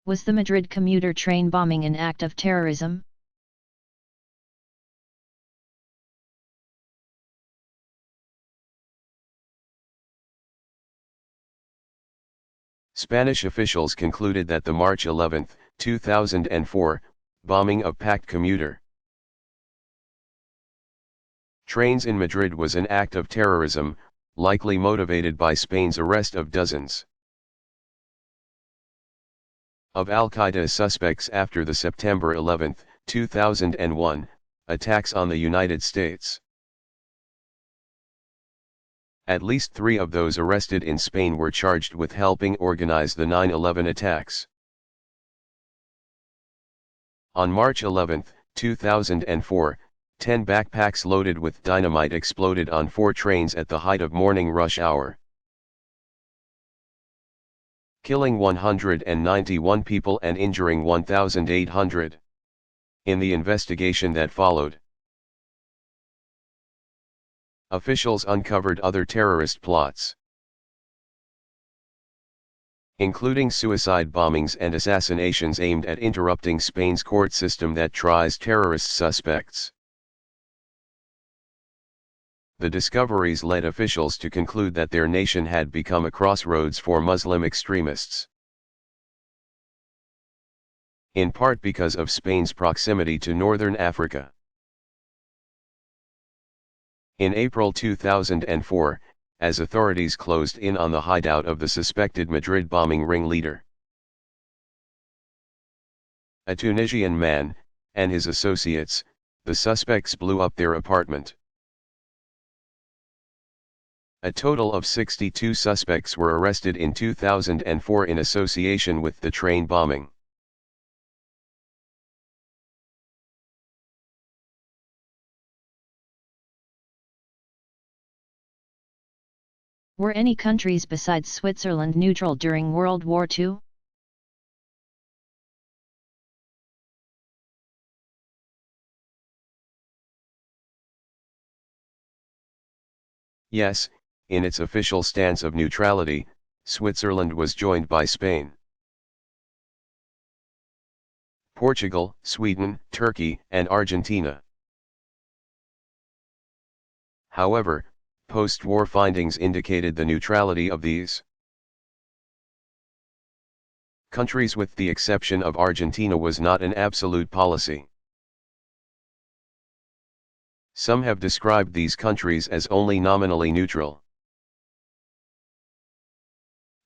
Was the Madrid commuter train bombing an act of terrorism? Spanish officials concluded that the March 11, 2004, bombing of packed commuter trains in Madrid was an act of terrorism, likely motivated by Spain's arrest of dozens of Al-Qaeda suspects after the September 11, 2001, attacks on the United States. At least 3 of those arrested in Spain were charged with helping organize the 9/11 attacks. On March 11, 2004, 10 backpacks loaded with dynamite exploded on 4 trains at the height of morning rush hour, killing 191 people and injuring 1,800. In the investigation that followed, officials uncovered other terrorist plots, including suicide bombings and assassinations aimed at interrupting Spain's court system that tries terrorist suspects. The discoveries led officials to conclude that their nation had become a crossroads for Muslim extremists, in part because of Spain's proximity to northern Africa. In April 2004, as authorities closed in on the hideout of the suspected Madrid bombing ringleader, a Tunisian man, and his associates, the suspects blew up their apartment. A total of 62 suspects were arrested in 2004 in association with the train bombing. Were any countries besides Switzerland neutral during World War II? Yes, in its official stance of neutrality, Switzerland was joined by Spain, Portugal, Sweden, Turkey, and Argentina. However, post-war findings indicated the neutrality of these countries, with the exception of Argentina, was not an absolute policy. Some have described these countries as only nominally neutral.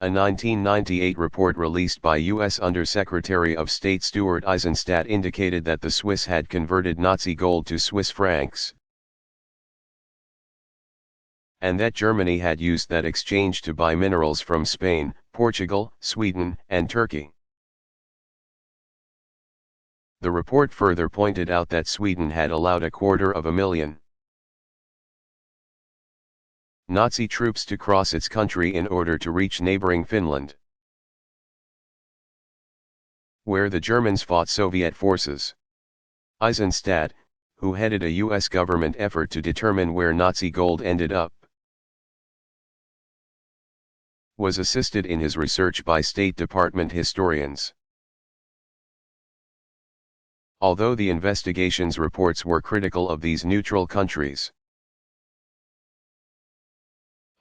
A 1998 report released by U.S. Undersecretary of State Stuart Eizenstat indicated that the Swiss had converted Nazi gold to Swiss francs, and that Germany had used that exchange to buy minerals from Spain, Portugal, Sweden, and Turkey. The report further pointed out that Sweden had allowed 250,000 Nazi troops to cross its country in order to reach neighboring Finland, where the Germans fought Soviet forces. Eisenstadt, who headed a U.S. government effort to determine where Nazi gold ended up, was assisted in his research by State Department historians. Although the investigation's reports were critical of these neutral countries,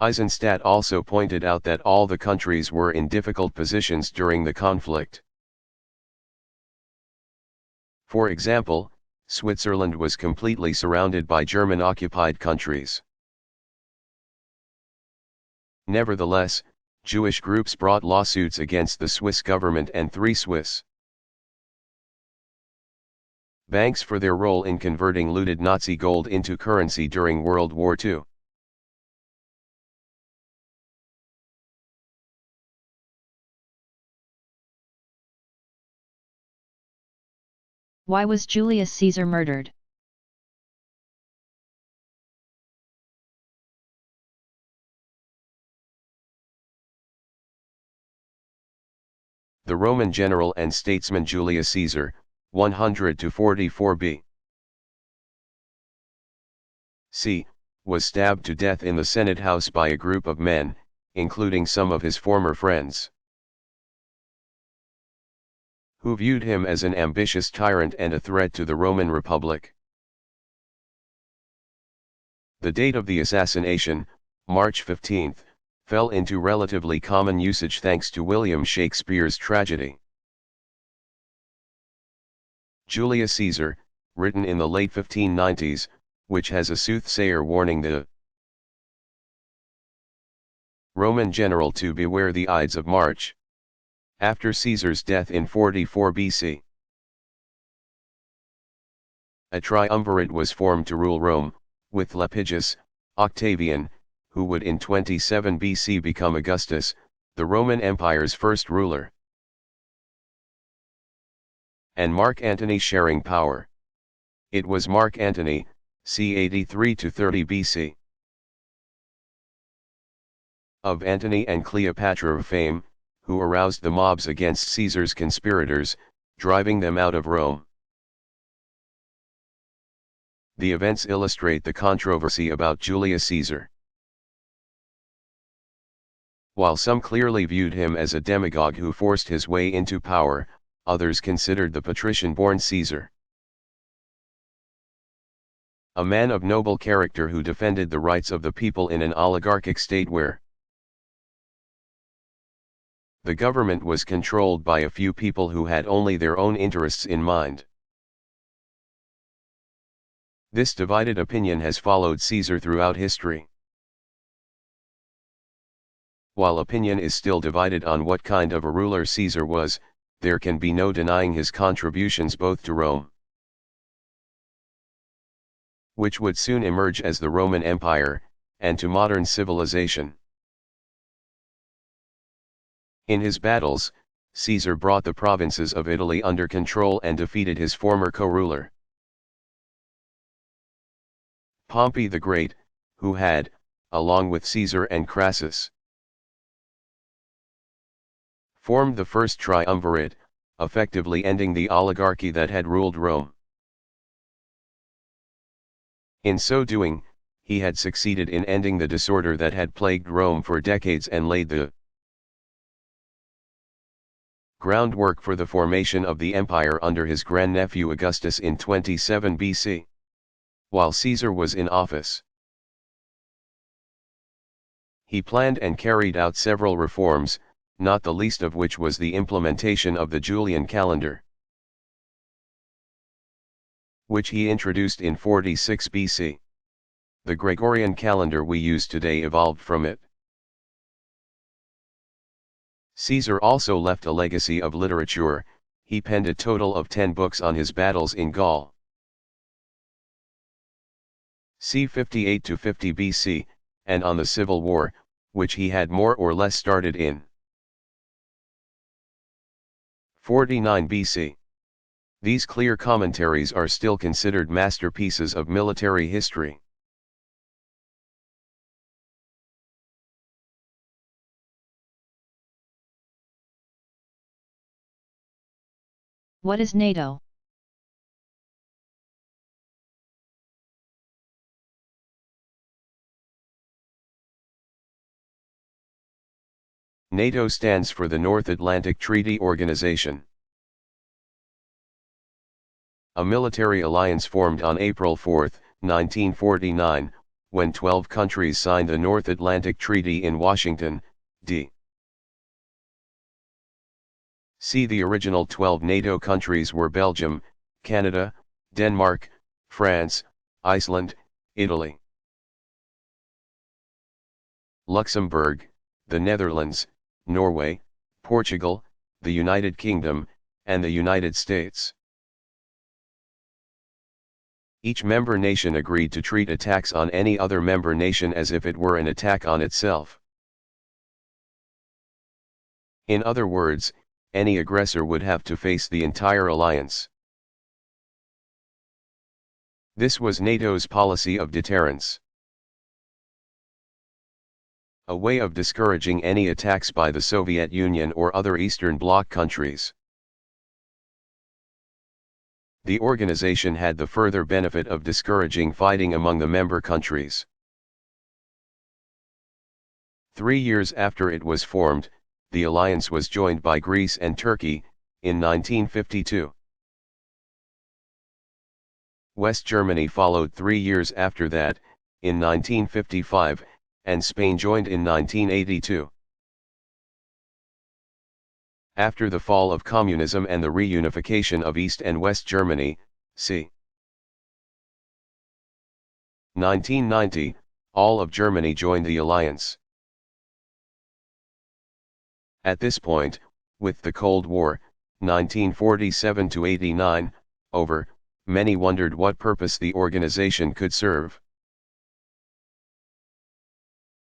Eisenstadt also pointed out that all the countries were in difficult positions during the conflict. For example, Switzerland was completely surrounded by German-occupied countries. Nevertheless, Jewish groups brought lawsuits against the Swiss government and 3 Swiss banks for their role in converting looted Nazi gold into currency during World War II. Why was Julius Caesar murdered? The Roman general and statesman Julius Caesar, 100–44 B.C., was stabbed to death in the Senate house by a group of men, including some of his former friends. who viewed him as an ambitious tyrant and a threat to the Roman Republic. The date of the assassination, March 15, fell into relatively common usage thanks to William Shakespeare's tragedy. Julius Caesar, written in the late 1590s, which has a soothsayer warning the Roman general to beware the Ides of March. After Caesar's death in 44 BC, a triumvirate was formed to rule Rome, with Lepidus, Octavian, who would in 27 BC become Augustus, the Roman Empire's first ruler, and Mark Antony sharing power. It was Mark Antony, c. 83 to 30 BC. Of Antony and Cleopatra of fame, who aroused the mobs against Caesar's conspirators, driving them out of Rome. The events illustrate the controversy about Julius Caesar. While some clearly viewed him as a demagogue who forced his way into power, others considered the patrician-born Caesar a man of noble character who defended the rights of the people in an oligarchic state where the government was controlled by a few people who had only their own interests in mind. This divided opinion has followed Caesar throughout history. While opinion is still divided on what kind of a ruler Caesar was, there can be no denying his contributions both to Rome, which would soon emerge as the Roman Empire, and to modern civilization. In his battles, Caesar brought the provinces of Italy under control and defeated his former co-ruler, Pompey the Great, who had, along with Caesar and Crassus, formed the first triumvirate, effectively ending the oligarchy that had ruled Rome. In so doing, he had succeeded in ending the disorder that had plagued Rome for decades and laid the groundwork for the formation of the empire under his grandnephew Augustus in 27 BC. While Caesar was in office, he planned and carried out several reforms, not the least of which was the implementation of the Julian calendar, which he introduced in 46 BC. The Gregorian calendar we use today evolved from it. Caesar also left a legacy of literature. He penned a total of 10 books on his battles in Gaul, c. 58 to 50 BC, and on the Civil War, which he had more or less started in 49 BC. These clear commentaries are still considered masterpieces of military history. What is NATO? NATO stands for the North Atlantic Treaty Organization, a military alliance formed on April 4, 1949, when 12 countries signed the North Atlantic Treaty in Washington, D.C. The original 12 NATO countries were Belgium, Canada, Denmark, France, Iceland, Italy, Luxembourg, the Netherlands, Norway, Portugal, the United Kingdom, and the United States. Each member nation agreed to treat attacks on any other member nation as if it were an attack on itself. In other words, any aggressor would have to face the entire alliance. This was NATO's policy of deterrence, a way of discouraging any attacks by the Soviet Union or other Eastern Bloc countries. The organization had the further benefit of discouraging fighting among the member countries. 3 years after it was formed, the alliance was joined by Greece and Turkey, in 1952. West Germany followed 3 years after that, in 1955, and Spain joined in 1982. After the fall of communism and the reunification of East and West Germany, c. 1990, all of Germany joined the alliance. At this point, with the Cold War, 1947–89, over, many wondered what purpose the organization could serve.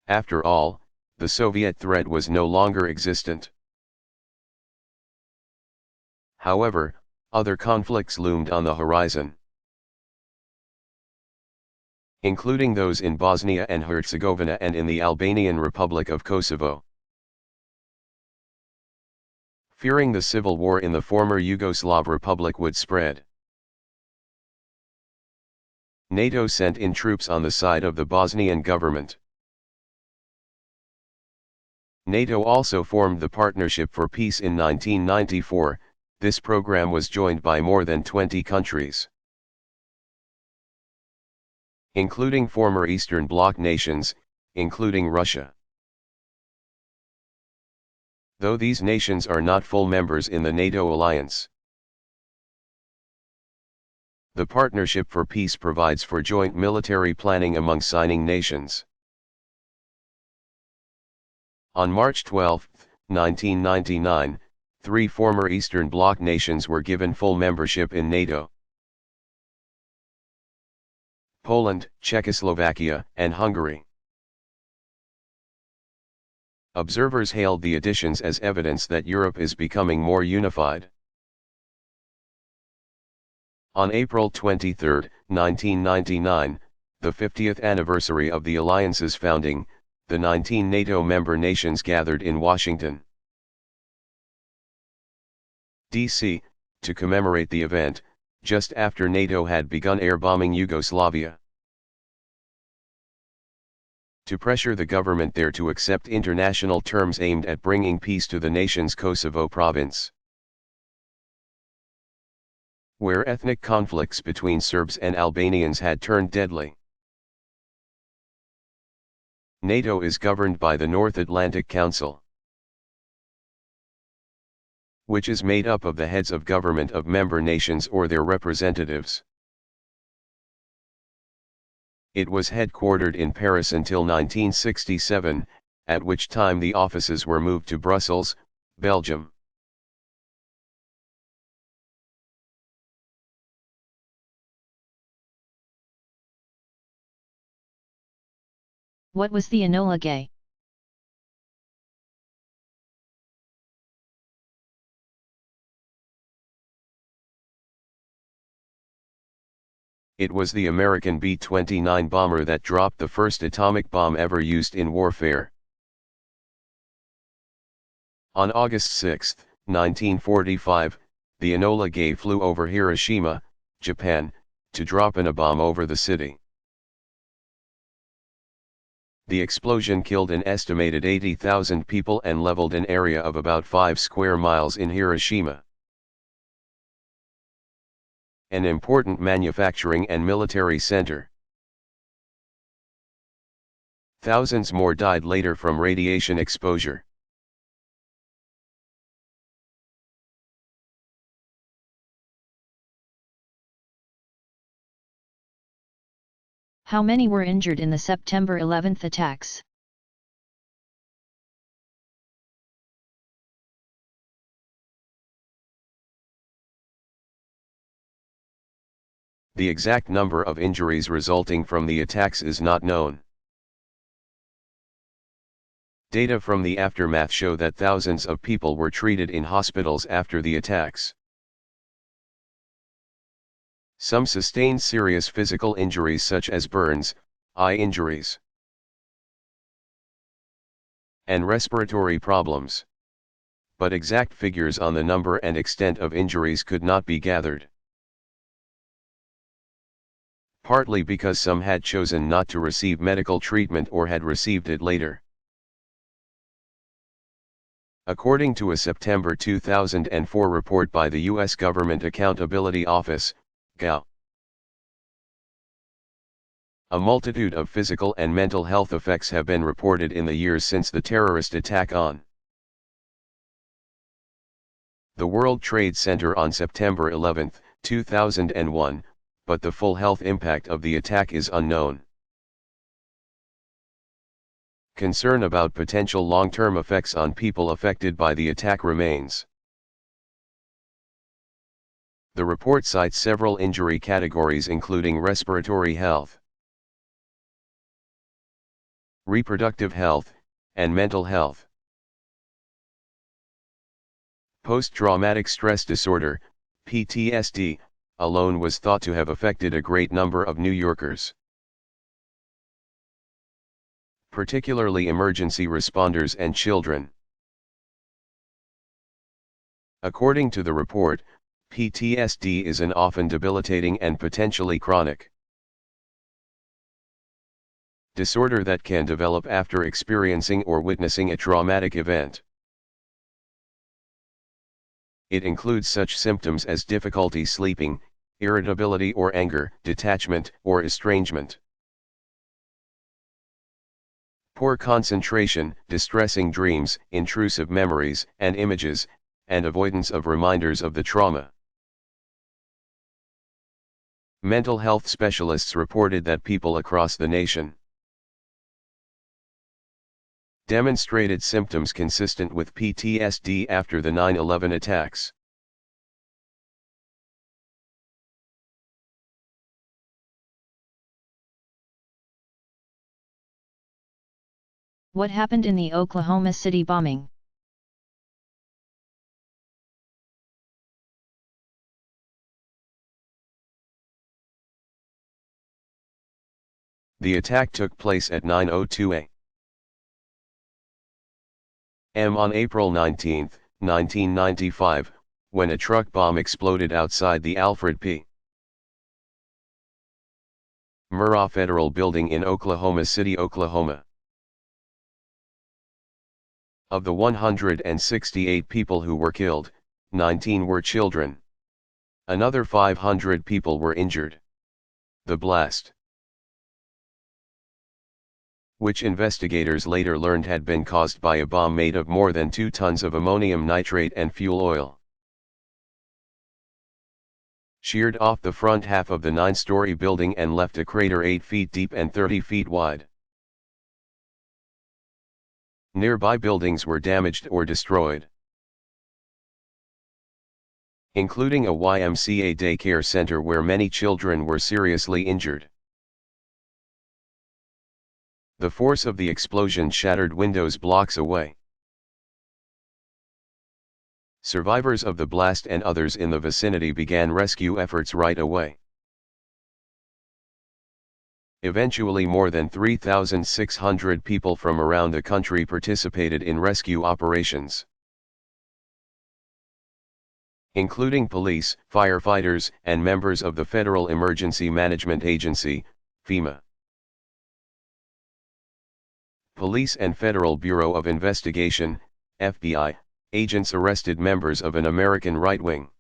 After all, the Soviet threat was no longer existent. However, other conflicts loomed on the horizon, including those in Bosnia and Herzegovina and in the Albanian Republic of Kosovo. Fearing the civil war in the former Yugoslav Republic would spread, NATO sent in troops on the side of the Bosnian government. NATO also formed the Partnership for Peace in 1994. This program was joined by more than 20 countries, including former Eastern Bloc nations, including Russia. Though these nations are not full members in the NATO alliance, the Partnership for Peace provides for joint military planning among signing nations. On March 12, 1999, 3 former Eastern Bloc nations were given full membership in NATO: Poland, Czechoslovakia, and Hungary. Observers hailed the additions as evidence that Europe is becoming more unified. On April 23, 1999, the 50th anniversary of the alliance's founding, the 19 NATO member nations gathered in Washington, D.C., to commemorate the event, just after NATO had begun air-bombing Yugoslavia. To pressure the government there to accept international terms aimed at bringing peace to the nation's Kosovo province, where ethnic conflicts between Serbs and Albanians had turned deadly. NATO is governed by the North Atlantic Council, which is made up of the heads of government of member nations or their representatives. It was headquartered in Paris until 1967, at which time the offices were moved to Brussels, Belgium. What was the Enola Gay? It was the American B-29 bomber that dropped the first atomic bomb ever used in warfare. On August 6, 1945, the Enola Gay flew over Hiroshima, Japan, to drop a bomb over the city. The explosion killed an estimated 80,000 people and leveled an area of about 5 square miles in Hiroshima, an important manufacturing and military center. Thousands more died later from radiation exposure. How many were injured in the September 11 attacks? The exact number of injuries resulting from the attacks is not known. Data from the aftermath show that thousands of people were treated in hospitals after the attacks. Some sustained serious physical injuries such as burns, eye injuries, and respiratory problems. But exact figures on the number and extent of injuries could not be gathered, partly because some had chosen not to receive medical treatment or had received it later. According to a September 2004 report by the U.S. Government Accountability Office, GAO, a multitude of physical and mental health effects have been reported in the years since the terrorist attack on the World Trade Center on September 11, 2001, but the full health impact of the attack is unknown. Concern about potential long-term effects on people affected by the attack remains. The report cites several injury categories including respiratory health, reproductive health, and mental health. Post-traumatic stress disorder, PTSD, alone was thought to have affected a great number of New Yorkers, particularly emergency responders and children. According to the report, PTSD is an often debilitating and potentially chronic disorder that can develop after experiencing or witnessing a traumatic event. It includes such symptoms as difficulty sleeping, irritability or anger, detachment or estrangement, poor concentration, distressing dreams, intrusive memories and images, and avoidance of reminders of the trauma. Mental health specialists reported that people across the nation demonstrated symptoms consistent with PTSD after the 9/11 attacks. What happened in the Oklahoma City bombing? The attack took place at 9:02 a.m. on April 19, 1995, when a truck bomb exploded outside the Alfred P. Murrah Federal Building in Oklahoma City, Oklahoma. Of the 168 people who were killed, 19 were children. Another 500 people were injured. The blast, which investigators later learned had been caused by a bomb made of more than 2 tons of ammonium nitrate and fuel oil, sheared off the front half of the 9-story building and left a crater 8 feet deep and 30 feet wide. Nearby buildings were damaged or destroyed, including a YMCA daycare center where many children were seriously injured. The force of the explosion shattered windows blocks away. Survivors of the blast and others in the vicinity began rescue efforts right away. Eventually, more than 3,600 people from around the country participated in rescue operations, including police, firefighters, and members of the Federal Emergency Management Agency, FEMA. Police and Federal Bureau of Investigation, FBI, agents arrested members of an American right-wing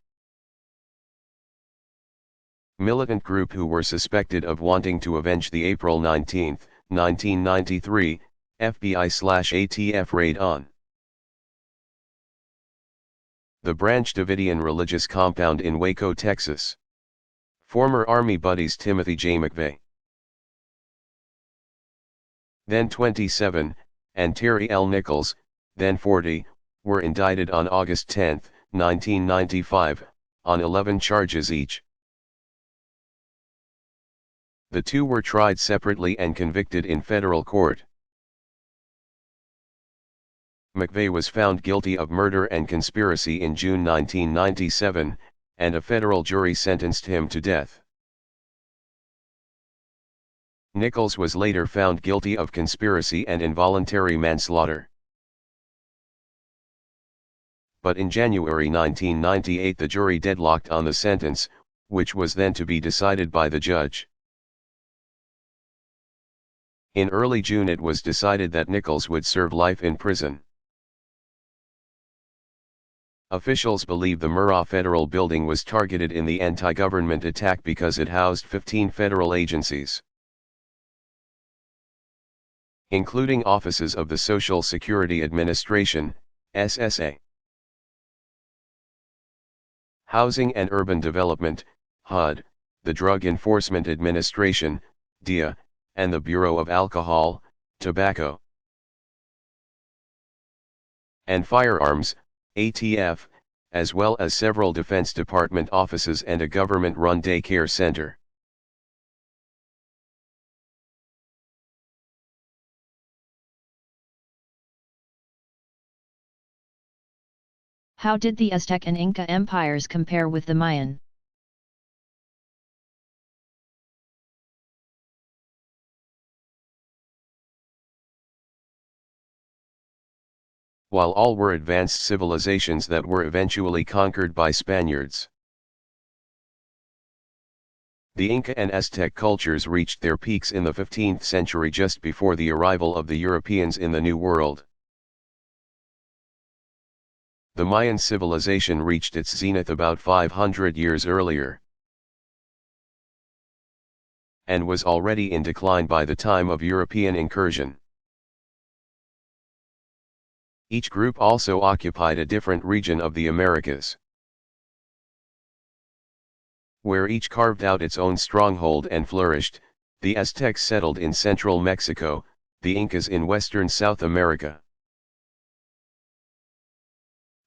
militant group who were suspected of wanting to avenge the April 19, 1993, FBI/ATF raid on the Branch Davidian religious compound in Waco, Texas. Former Army buddies Timothy J. McVeigh, then 27, and Terry L. Nichols, then 40, were indicted on August 10, 1995, on 11 charges each. The two were tried separately and convicted in federal court. McVeigh was found guilty of murder and conspiracy in June 1997, and a federal jury sentenced him to death. Nichols was later found guilty of conspiracy and involuntary manslaughter. But in January 1998 the jury deadlocked on the sentence, which was then to be decided by the judge. In early June it was decided that Nichols would serve life in prison. Officials believe the Murrah Federal Building was targeted in the anti-government attack because it housed 15 federal agencies, including offices of the Social Security Administration, SSA, Housing and Urban Development, HUD, the Drug Enforcement Administration, DEA, and the Bureau of Alcohol, Tobacco, and Firearms, ATF, as well as several Defense Department offices and a government-run daycare center. How did the Aztec and Inca empires compare with the Mayan? While all were advanced civilizations that were eventually conquered by Spaniards, the Inca and Aztec cultures reached their peaks in the 15th century just before the arrival of the Europeans in the New World. The Mayan civilization reached its zenith about 500 years earlier, and was already in decline by the time of European incursion. Each group also occupied a different region of the Americas, where each carved out its own stronghold and flourished. The Aztecs settled in central Mexico, the Incas in western South America,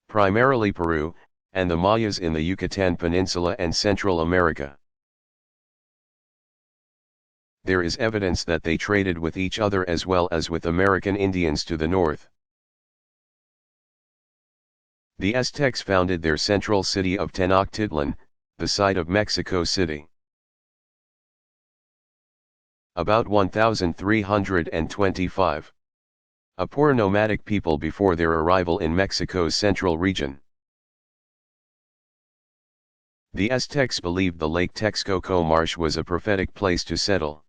primarily Peru, and the Mayas in the Yucatan Peninsula and Central America. There is evidence that they traded with each other as well as with American Indians to the north. The Aztecs founded their central city of Tenochtitlan, the site of Mexico City, about 1325. A poor nomadic people before their arrival in Mexico's central region. The Aztecs believed the Lake Texcoco marsh was a prophetic place to settle.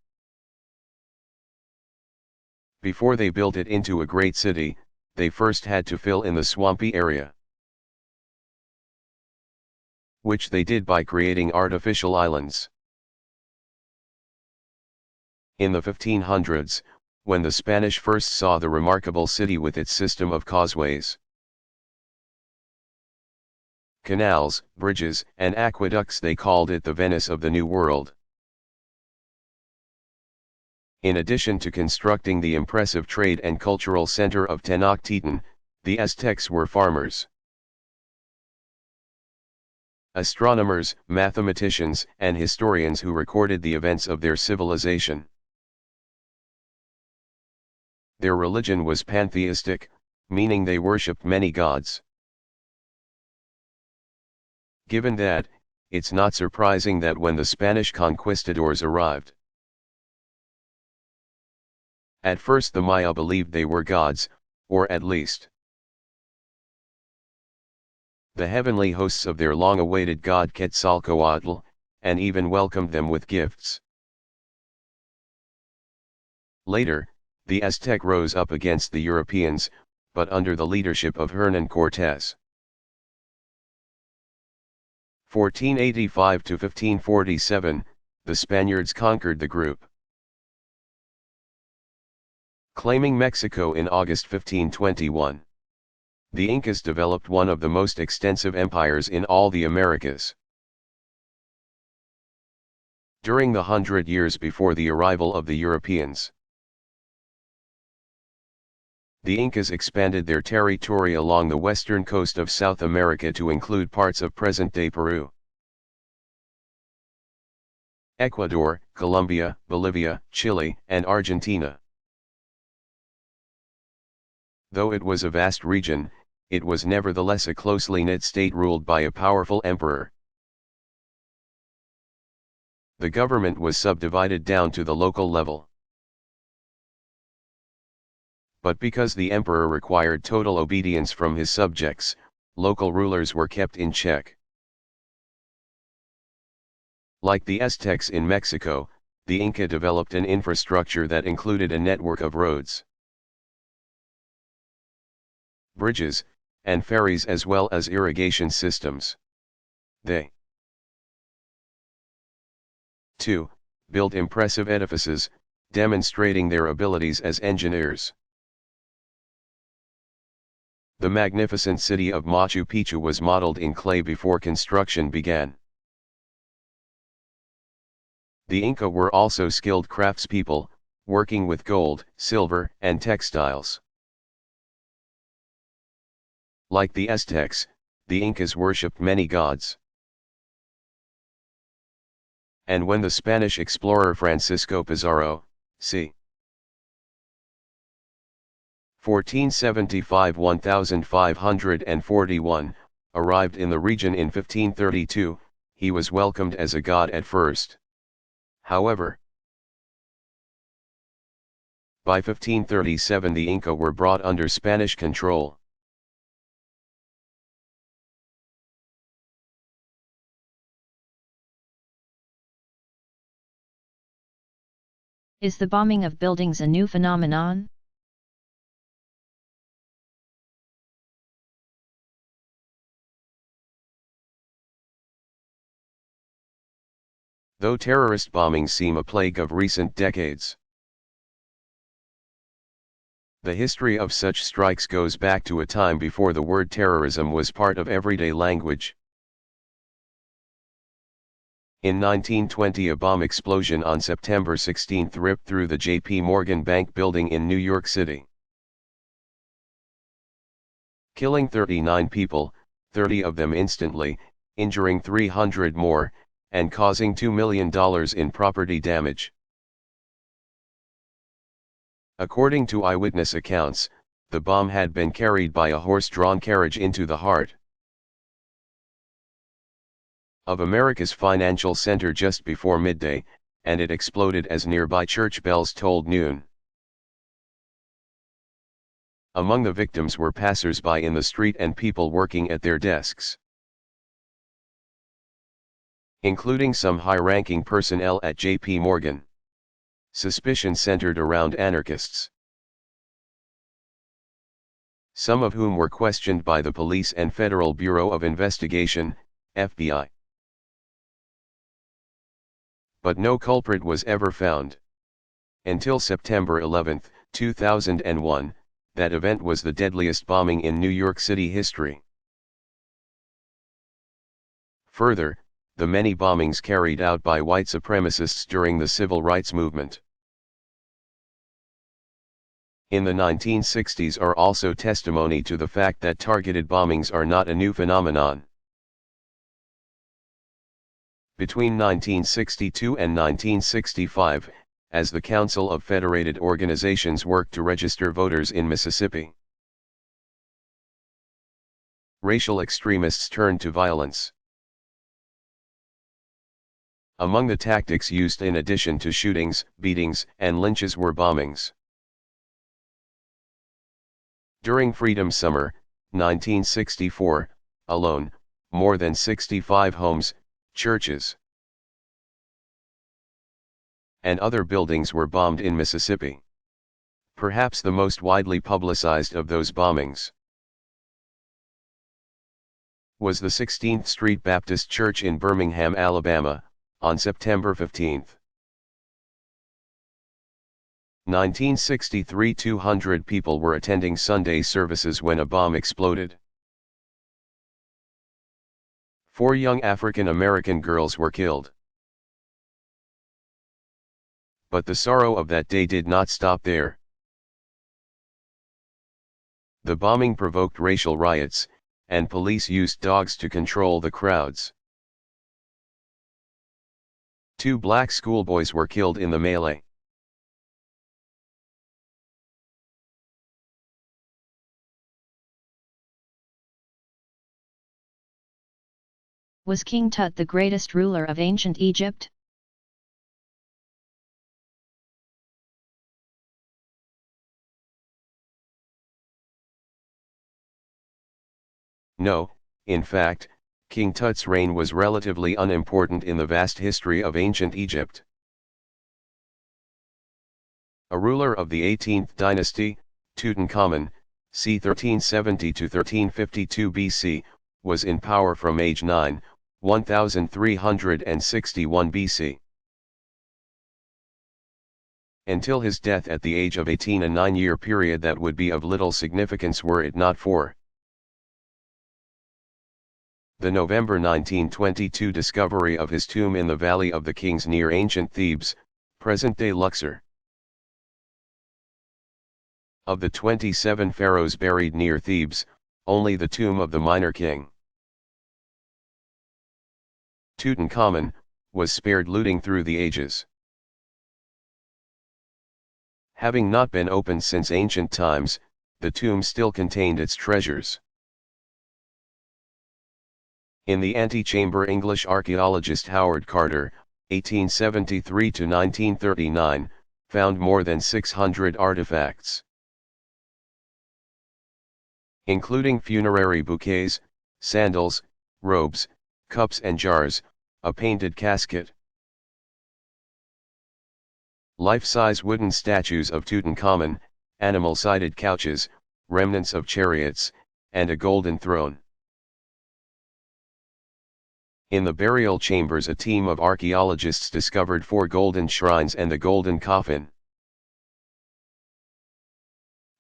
Before they built it into a great city, they first had to fill in the swampy area, which they did by creating artificial islands. In the 1500s, when the Spanish first saw the remarkable city with its system of causeways, canals, bridges, and aqueducts, they called it the Venice of the New World. In addition to constructing the impressive trade and cultural center of Tenochtitlan, the Aztecs were farmers, astronomers, mathematicians, and historians who recorded the events of their civilization. Their religion was pantheistic, meaning they worshipped many gods. Given that, it's not surprising that when the Spanish conquistadors arrived, at first the Maya believed they were gods, or at least the heavenly hosts of their long-awaited god Quetzalcoatl, and even welcomed them with gifts. Later, the Aztec rose up against the Europeans, but under the leadership of Hernán Cortés. 1485 to 1547, the Spaniards conquered the group, claiming Mexico in August 1521. The Incas developed one of the most extensive empires in all the Americas. During the 100 years before the arrival of the Europeans, the Incas expanded their territory along the western coast of South America to include parts of present-day Peru, Ecuador, Colombia, Bolivia, Chile, and Argentina. Though it was a vast region, it was nevertheless a closely knit state ruled by a powerful emperor. The government was subdivided down to the local level. But because the emperor required total obedience from his subjects, local rulers were kept in check. Like the Aztecs in Mexico, the Inca developed an infrastructure that included a network of roads, bridges, and ferries as well as irrigation systems. They 2. Built impressive edifices, demonstrating their abilities as engineers. The magnificent city of Machu Picchu was modeled in clay before construction began. The Inca were also skilled craftspeople, working with gold, silver, and textiles. Like the Aztecs, the Incas worshipped many gods. And when the Spanish explorer Francisco Pizarro, c. 1475–1541, arrived in the region in 1532, he was welcomed as a god at first. However, by 1537 the Inca were brought under Spanish control. Is the bombing of buildings a new phenomenon? Though terrorist bombings seem a plague of recent decades, the history of such strikes goes back to a time before the word terrorism was part of everyday language. In 1920 a bomb explosion on September 16 ripped through the J.P. Morgan Bank building in New York City, killing 39 people, 30 of them instantly, injuring 300 more, and causing $2 million in property damage. According to eyewitness accounts, the bomb had been carried by a horse-drawn carriage into the heart of America's financial center just before midday, and it exploded as nearby church bells tolled noon. Among the victims were passers-by in the street and people working at their desks, including some high-ranking personnel at J.P. Morgan. Suspicion centered around anarchists, some of whom were questioned by the police and Federal Bureau of Investigation, FBI. But no culprit was ever found. Until September 11, 2001, that event was the deadliest bombing in New York City history. Further, the many bombings carried out by white supremacists during the civil rights movement in the 1960s are also testimony to the fact that targeted bombings are not a new phenomenon. Between 1962 and 1965, as the Council of Federated Organizations worked to register voters in Mississippi, racial extremists turned to violence. Among the tactics used in addition to shootings, beatings, and lynches were bombings. During Freedom Summer, 1964, alone, more than 65 homes, churches, and other buildings were bombed in Mississippi. Perhaps the most widely publicized of those bombings was the 16th Street Baptist Church in Birmingham, Alabama, on September 15. 1963 200 people were attending Sunday services when a bomb exploded. 4 young African American girls were killed. But the sorrow of that day did not stop there. The bombing provoked racial riots, and police used dogs to control the crowds. 2 black schoolboys were killed in the melee. Was King Tut the greatest ruler of ancient Egypt? No, in fact, King Tut's reign was relatively unimportant in the vast history of ancient Egypt. A ruler of the 18th dynasty, Tutankhamun, c. 1370 to 1352 BC, was in power from age 9, 1361 BC. Until his death at the age of 18, a 9-year period that would be of little significance were it not for the November 1922 discovery of his tomb in the Valley of the Kings near ancient Thebes, present-day Luxor. Of the 27 pharaohs buried near Thebes, only the tomb of the minor king, Tutankhamun, was spared looting through the ages. Having not been opened since ancient times, the tomb still contained its treasures. In the antechamber, English archaeologist Howard Carter, 1873 to 1939, found more than 600 artifacts, including funerary bouquets, sandals, robes, cups and jars, a painted casket, life-size wooden statues of Tutankhamun, animal-sided couches, remnants of chariots, and a golden throne. In the burial chambers, a team of archaeologists discovered 4 golden shrines and the golden coffin,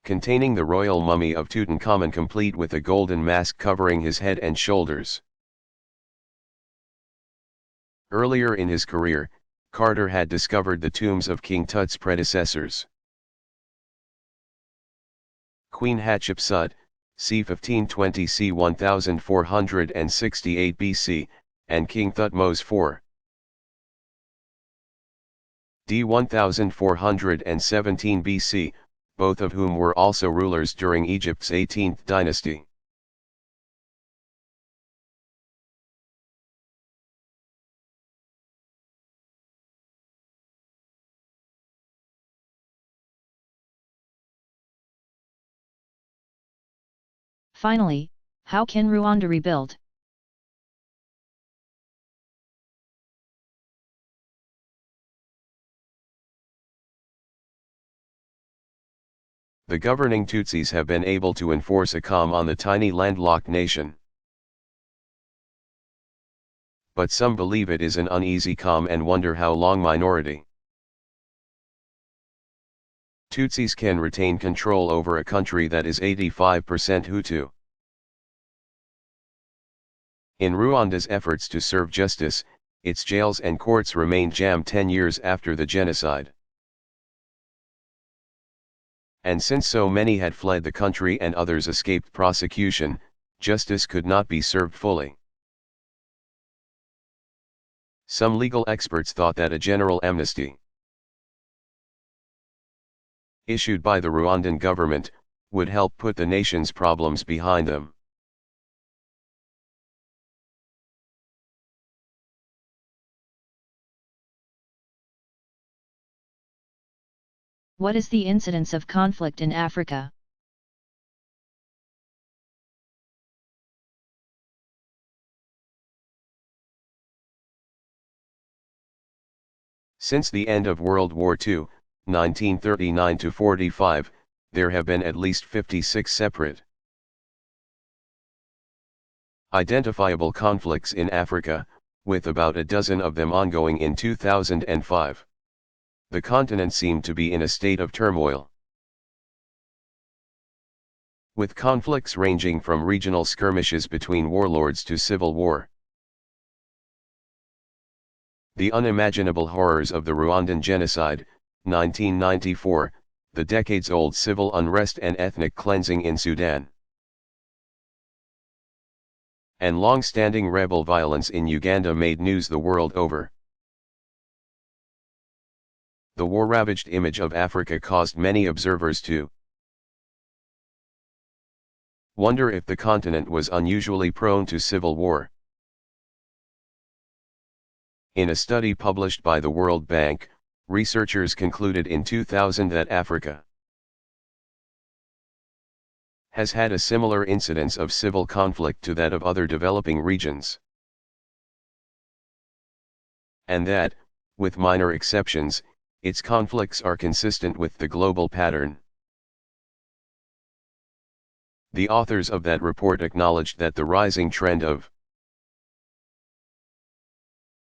containing the royal mummy of Tutankhamun, complete with a golden mask covering his head and shoulders. Earlier in his career, Carter had discovered the tombs of King Tut's predecessors, Queen Hatshepsut, c. 1520 c. 1468 BC, and King Thutmose IV, d. 1417 BC, both of whom were also rulers during Egypt's 18th dynasty. Finally, how can Rwanda rebuild? The governing Tutsis have been able to enforce a calm on the tiny landlocked nation. But some believe it is an uneasy calm and wonder how long minority Tutsis can retain control over a country that is 85% Hutu. In Rwanda's efforts to serve justice, its jails and courts remained jammed 10 years after the genocide. And since so many had fled the country and others escaped prosecution, justice could not be served fully. Some legal experts thought that a general amnesty issued by the Rwandan government would help put the nation's problems behind them. What is the incidence of conflict in Africa? Since the end of World War II, 1939 to 45, there have been at least 56 separate identifiable conflicts in Africa, with about a dozen of them ongoing in 2005. The continent seemed to be in a state of turmoil, with conflicts ranging from regional skirmishes between warlords to civil war. The unimaginable horrors of the Rwandan genocide, 1994, the decades-old civil unrest and ethnic cleansing in Sudan, and long-standing rebel violence in Uganda made news the world over. The war-ravaged image of Africa caused many observers to wonder if the continent was unusually prone to civil war. In a study published by the World Bank, researchers concluded in 2000 that Africa has had a similar incidence of civil conflict to that of other developing regions, and that, with minor exceptions, its conflicts are consistent with the global pattern. The authors of that report acknowledged that the rising trend of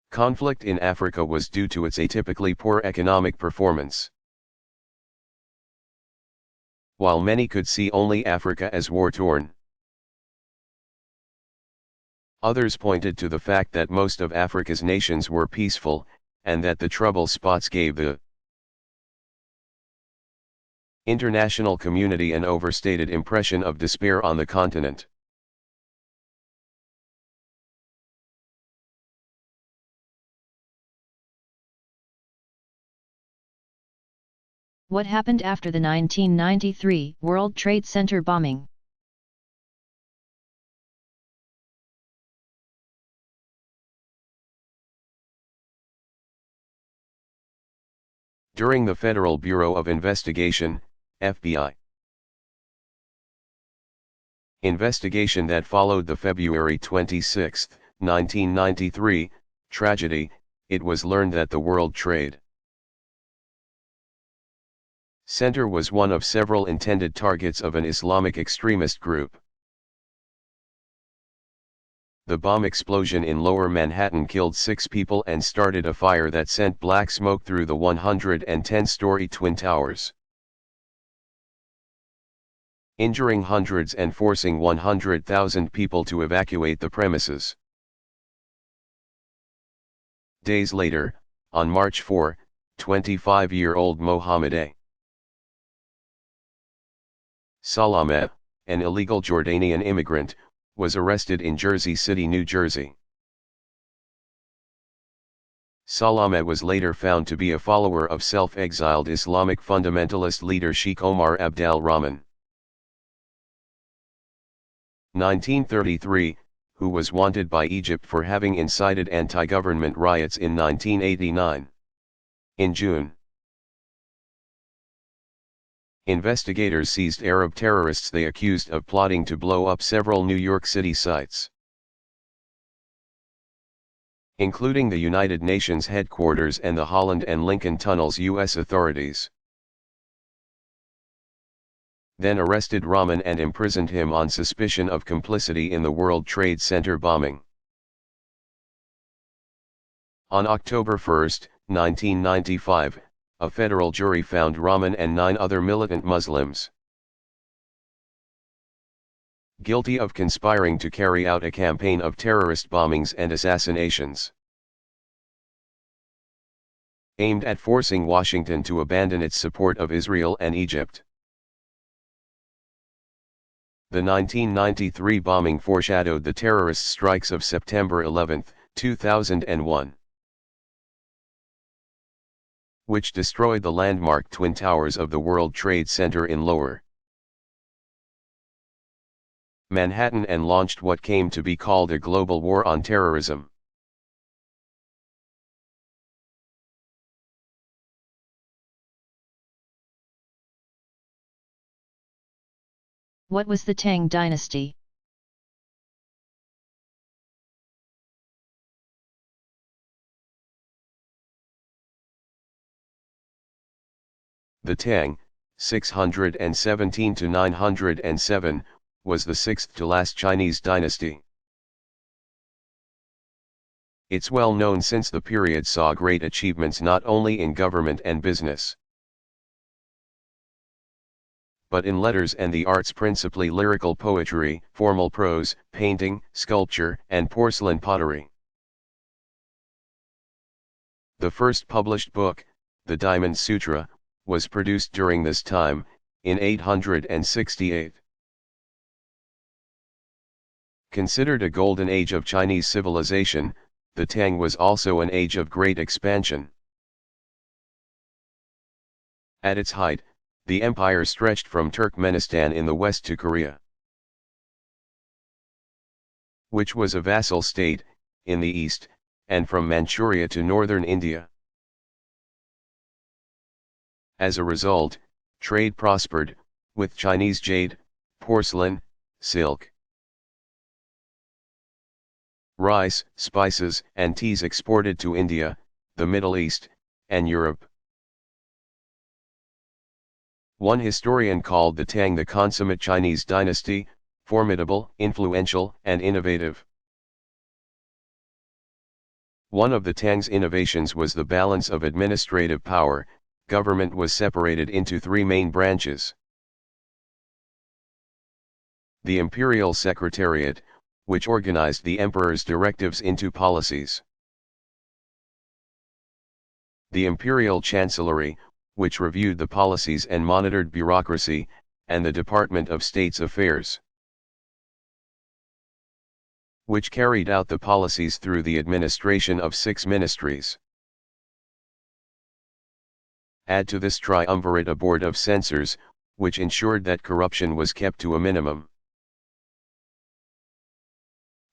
conflict in Africa was due to its atypically poor economic performance. While many could see only Africa as war-torn, others pointed to the fact that most of Africa's nations were peaceful, and that the trouble spots gave the international community an overstated impression of despair on the continent. What happened after the 1993 World Trade Center bombing? During the Federal Bureau of Investigation, FBI, investigation that followed the February 26, 1993, tragedy, it was learned that the World Trade Center was one of several intended targets of an Islamic extremist group. The bomb explosion in Lower Manhattan killed 6 people and started a fire that sent black smoke through the 110-story Twin Towers, injuring hundreds and forcing 100,000 people to evacuate the premises. Days later, on March 4, 25-year-old Mohammed A. Salameh, an illegal Jordanian immigrant, was arrested in Jersey City, New Jersey. Salameh was later found to be a follower of self-exiled Islamic fundamentalist leader Sheikh Omar Abdel Rahman, 1933, who was wanted by Egypt for having incited anti-government riots in 1989. In June, investigators seized Arab terrorists they accused of plotting to blow up several New York City sites, including the United Nations headquarters and the Holland and Lincoln Tunnels. U.S. authorities then arrested Rahman and imprisoned him on suspicion of complicity in the World Trade Center bombing. On October 1, 1995, a federal jury found Rahman and 9 other militant Muslims guilty of conspiring to carry out a campaign of terrorist bombings and assassinations aimed at forcing Washington to abandon its support of Israel and Egypt. The 1993 bombing foreshadowed the terrorist strikes of September 11, 2001. Which destroyed the landmark Twin Towers of the World Trade Center in Lower Manhattan and launched what came to be called a global war on terrorism. What was the Tang dynasty? The Tang, 617 to 907, was the 6th to last Chinese dynasty. It's well known since the period saw great achievements not only in government and business, but in letters and the arts, principally lyrical poetry, formal prose, painting, sculpture, and porcelain pottery. The first published book, the Diamond Sutra, was produced during this time, in 868. Considered a golden age of Chinese civilization, the Tang was also an age of great expansion. At its height, the empire stretched from Turkmenistan in the west to Korea, which was a vassal state, in the east, and from Manchuria to northern India. As a result, trade prospered, with Chinese jade, porcelain, silk, rice, spices, and teas exported to India, the Middle East, and Europe. One historian called the Tang the consummate Chinese dynasty, formidable, influential, and innovative. One of the Tang's innovations was the balance of administrative power. Government was separated into three main branches. The Imperial Secretariat, which organized the emperor's directives into policies. The Imperial Chancellery, which reviewed the policies and monitored bureaucracy, and the Department of State's Affairs, which carried out the policies through the administration of 6 ministries. Add to this triumvirate a board of censors, which ensured that corruption was kept to a minimum.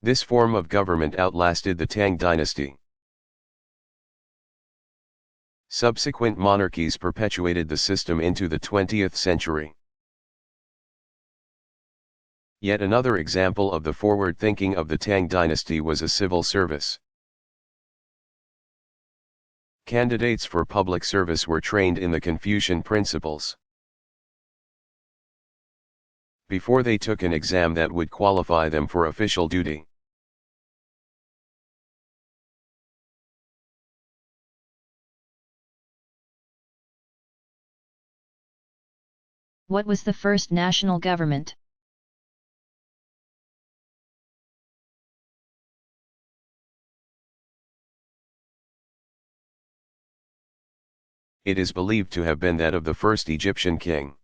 This form of government outlasted the Tang dynasty. Subsequent monarchies perpetuated the system into the 20th century. Yet another example of the forward thinking of the Tang dynasty was a civil service. Candidates for public service were trained in the Confucian principles. Before they took an exam that would qualify them for official duty. What was the first national government? It is believed to have been that of the first Egyptian king,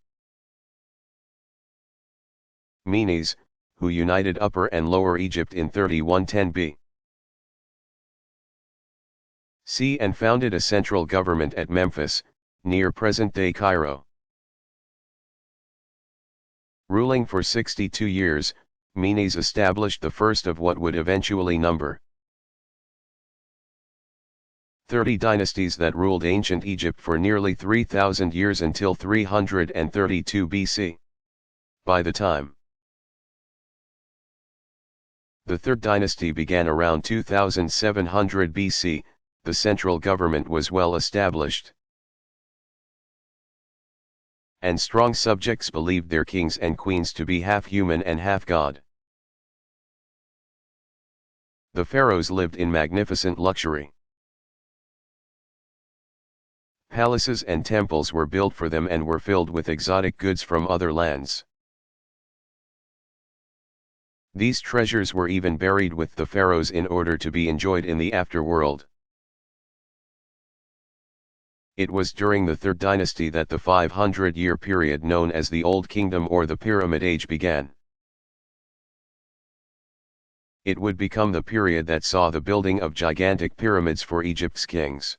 Menes, who united Upper and Lower Egypt in 3110 B.C. and founded a central government at Memphis, near present-day Cairo. Ruling for 62 years, Menes established the first of what would eventually number 30 dynasties that ruled ancient Egypt for nearly 3,000 years until 332 BC. By the time the third dynasty began around 2700 BC, the central government was well established, and strong subjects believed their kings and queens to be half human and half god. The pharaohs lived in magnificent luxury. Palaces and temples were built for them and were filled with exotic goods from other lands. These treasures were even buried with the pharaohs in order to be enjoyed in the afterworld. It was during the Third Dynasty that the 500-year period known as the Old Kingdom or the Pyramid Age began. It would become the period that saw the building of gigantic pyramids for Egypt's kings.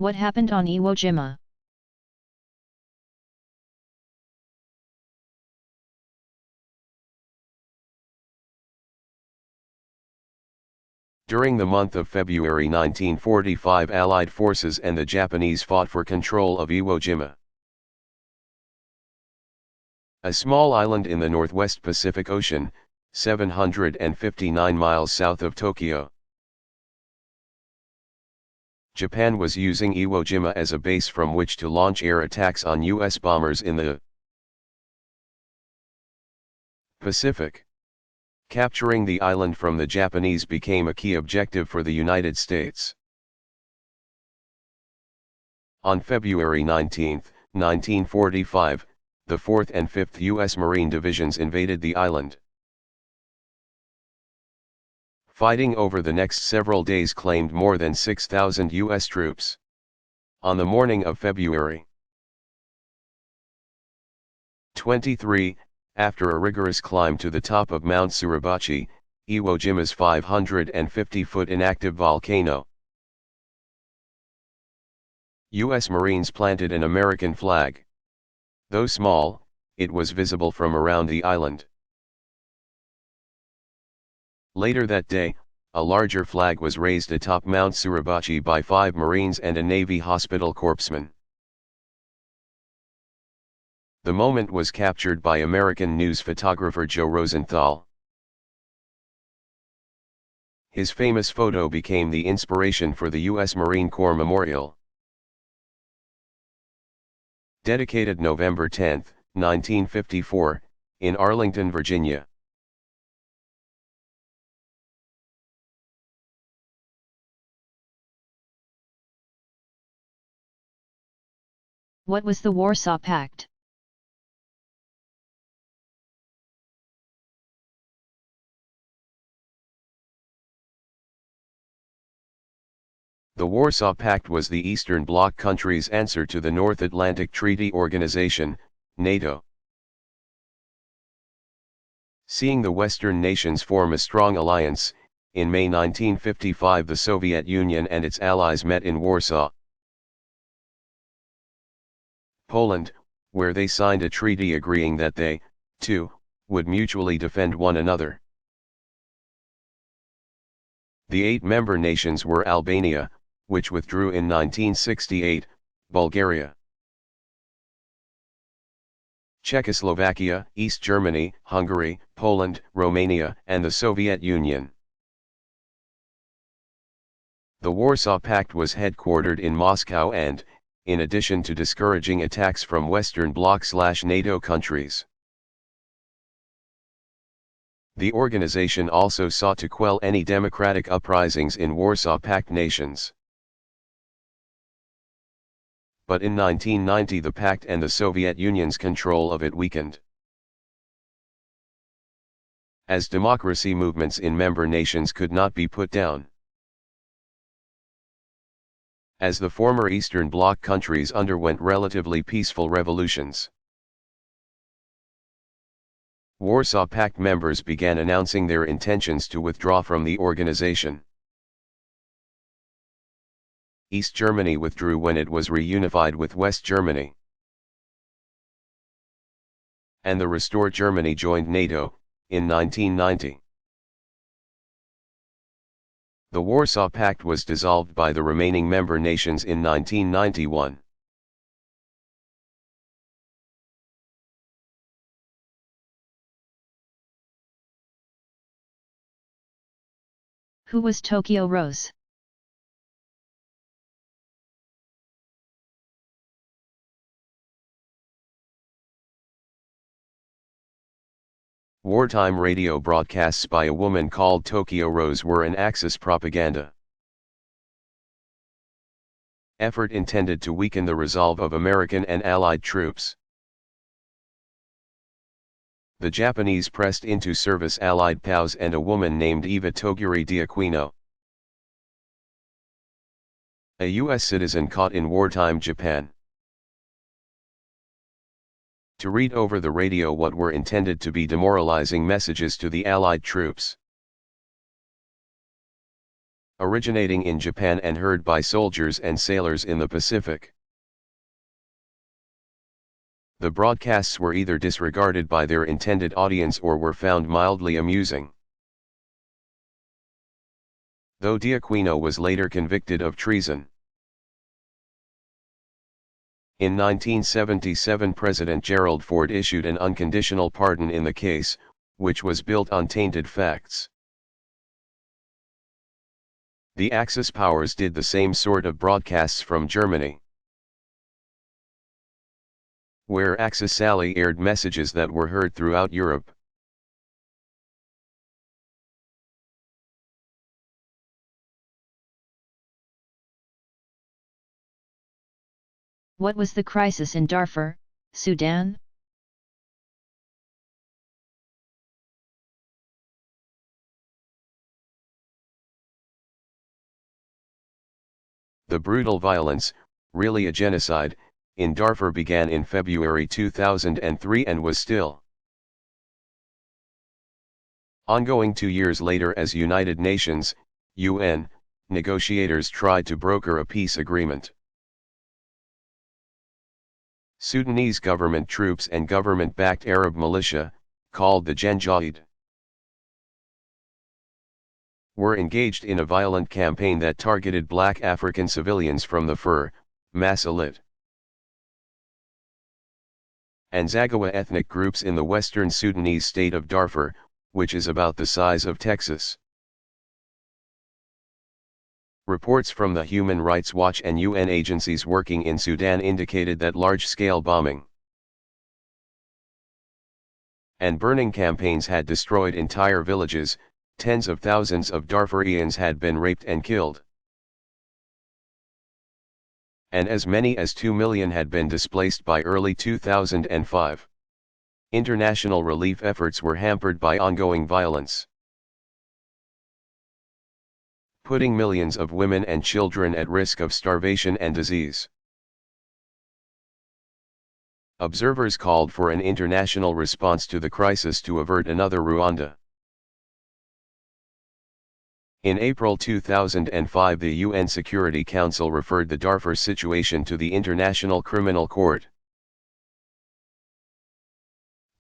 What happened on Iwo Jima? During the month of February 1945, Allied forces and the Japanese fought for control of Iwo Jima, a small island in the northwest Pacific Ocean, 759 miles south of Tokyo. Japan was using Iwo Jima as a base from which to launch air attacks on U.S. bombers in the Pacific. Capturing the island from the Japanese became a key objective for the United States. On February 19, 1945, the 4th and 5th U.S. Marine Divisions invaded the island. Fighting over the next several days claimed more than 6,000 U.S. troops. On the morning of February 23, after a rigorous climb to the top of Mount Suribachi, Iwo Jima's 550-foot inactive volcano, U.S. Marines planted an American flag. Though small, it was visible from around the island. Later that day, a larger flag was raised atop Mount Suribachi by 5 Marines and a Navy hospital corpsman. The moment was captured by American news photographer Joe Rosenthal. His famous photo became the inspiration for the U.S. Marine Corps Memorial. Dedicated November 10, 1954, in Arlington, Virginia. What was the Warsaw Pact? The Warsaw Pact was the Eastern Bloc countries' answer to the North Atlantic Treaty Organization, NATO. Seeing the Western nations form a strong alliance, in May 1955 the Soviet Union and its allies met in Warsaw, Poland, where they signed a treaty agreeing that they, too, would mutually defend one another. The 8 member nations were Albania, which withdrew in 1968, Bulgaria, Czechoslovakia, East Germany, Hungary, Poland, Romania, and the Soviet Union. The Warsaw Pact was headquartered in Moscow and, in addition to discouraging attacks from Western Bloc/NATO countries, the organization also sought to quell any democratic uprisings in Warsaw Pact nations. But in 1990 the pact and the Soviet Union's control of it weakened. As democracy movements in member nations could not be put down. As the former Eastern Bloc countries underwent relatively peaceful revolutions, Warsaw Pact members began announcing their intentions to withdraw from the organization. East Germany withdrew when it was reunified with West Germany, and the restored Germany joined NATO, in 1990. The Warsaw Pact was dissolved by the remaining member nations in 1991. Who was Tokyo Rose? Wartime radio broadcasts by a woman called Tokyo Rose were an Axis propaganda effort intended to weaken the resolve of American and Allied troops. The Japanese pressed into service Allied POWs and a woman named Eva Toguri d'Aquino, a U.S. citizen caught in wartime Japan, to read over the radio what were intended to be demoralizing messages to the Allied troops. Originating in Japan and heard by soldiers and sailors in the Pacific, the broadcasts were either disregarded by their intended audience or were found mildly amusing. Though d'Aquino was later convicted of treason. In 1977 President Gerald Ford issued an unconditional pardon in the case, which was built on tainted facts. The Axis powers did the same sort of broadcasts from Germany, where Axis Sally aired messages that were heard throughout Europe. What was the crisis in Darfur, Sudan? The brutal violence, really a genocide, in Darfur began in February 2003 and was still ongoing 2 years later as United Nations, UN, negotiators tried to broker a peace agreement. Sudanese government troops and government-backed Arab militia, called the Janjaweed, were engaged in a violent campaign that targeted black African civilians from the Fur, Masalit, and Zaghawa ethnic groups in the western Sudanese state of Darfur, which is about the size of Texas. Reports from the Human Rights Watch and UN agencies working in Sudan indicated that large-scale bombing and burning campaigns had destroyed entire villages, tens of thousands of Darfurians had been raped and killed, and as many as 2 million had been displaced by early 2005. International relief efforts were hampered by ongoing violence, putting millions of women and children at risk of starvation and disease. Observers called for an international response to the crisis to avert another Rwanda. In April 2005, the UN Security Council referred the Darfur situation to the International Criminal Court.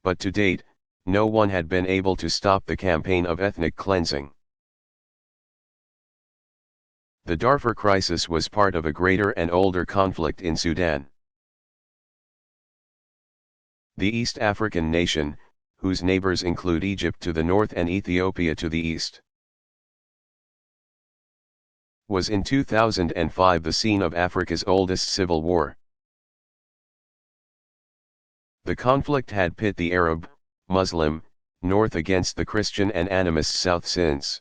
But to date, no one had been able to stop the campaign of ethnic cleansing. The Darfur crisis was part of a greater and older conflict in Sudan. The East African nation, whose neighbors include Egypt to the north and Ethiopia to the east, was in 2005 the scene of Africa's oldest civil war. The conflict had pit the Arab, Muslim, north against the Christian and animist south since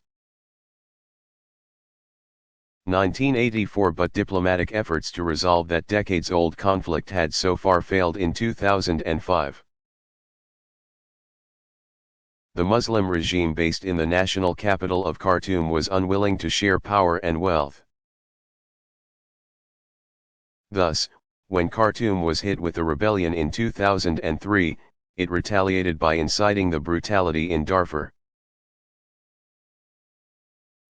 1984, but diplomatic efforts to resolve that decades-old conflict had so far failed in 2005. The Muslim regime based in the national capital of Khartoum was unwilling to share power and wealth. Thus, when Khartoum was hit with a rebellion in 2003, it retaliated by inciting the brutality in Darfur.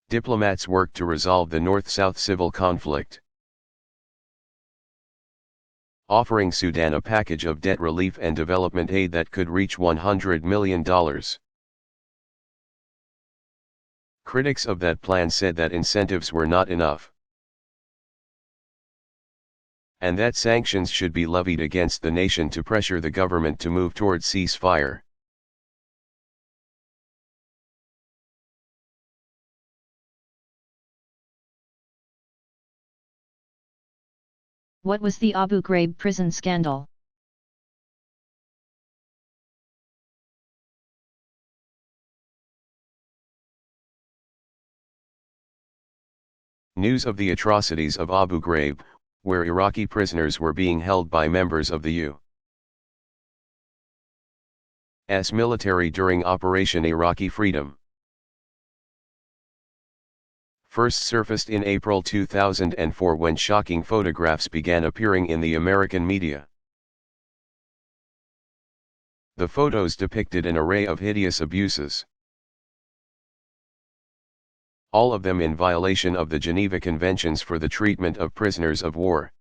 Diplomats worked to resolve the North-South civil conflict, offering Sudan a package of debt relief and development aid that could reach $100 million. Critics of that plan said that incentives were not enough, and that sanctions should be levied against the nation to pressure the government to move towards ceasefire. What was the Abu Ghraib prison scandal? News of the atrocities of Abu Ghraib, where Iraqi prisoners were being held by members of the U.S. military during Operation Iraqi Freedom, first surfaced in April 2004 when shocking photographs began appearing in the American media. The photos depicted an array of hideous abuses, all of them in violation of the Geneva Conventions for the Treatment of Prisoners of War.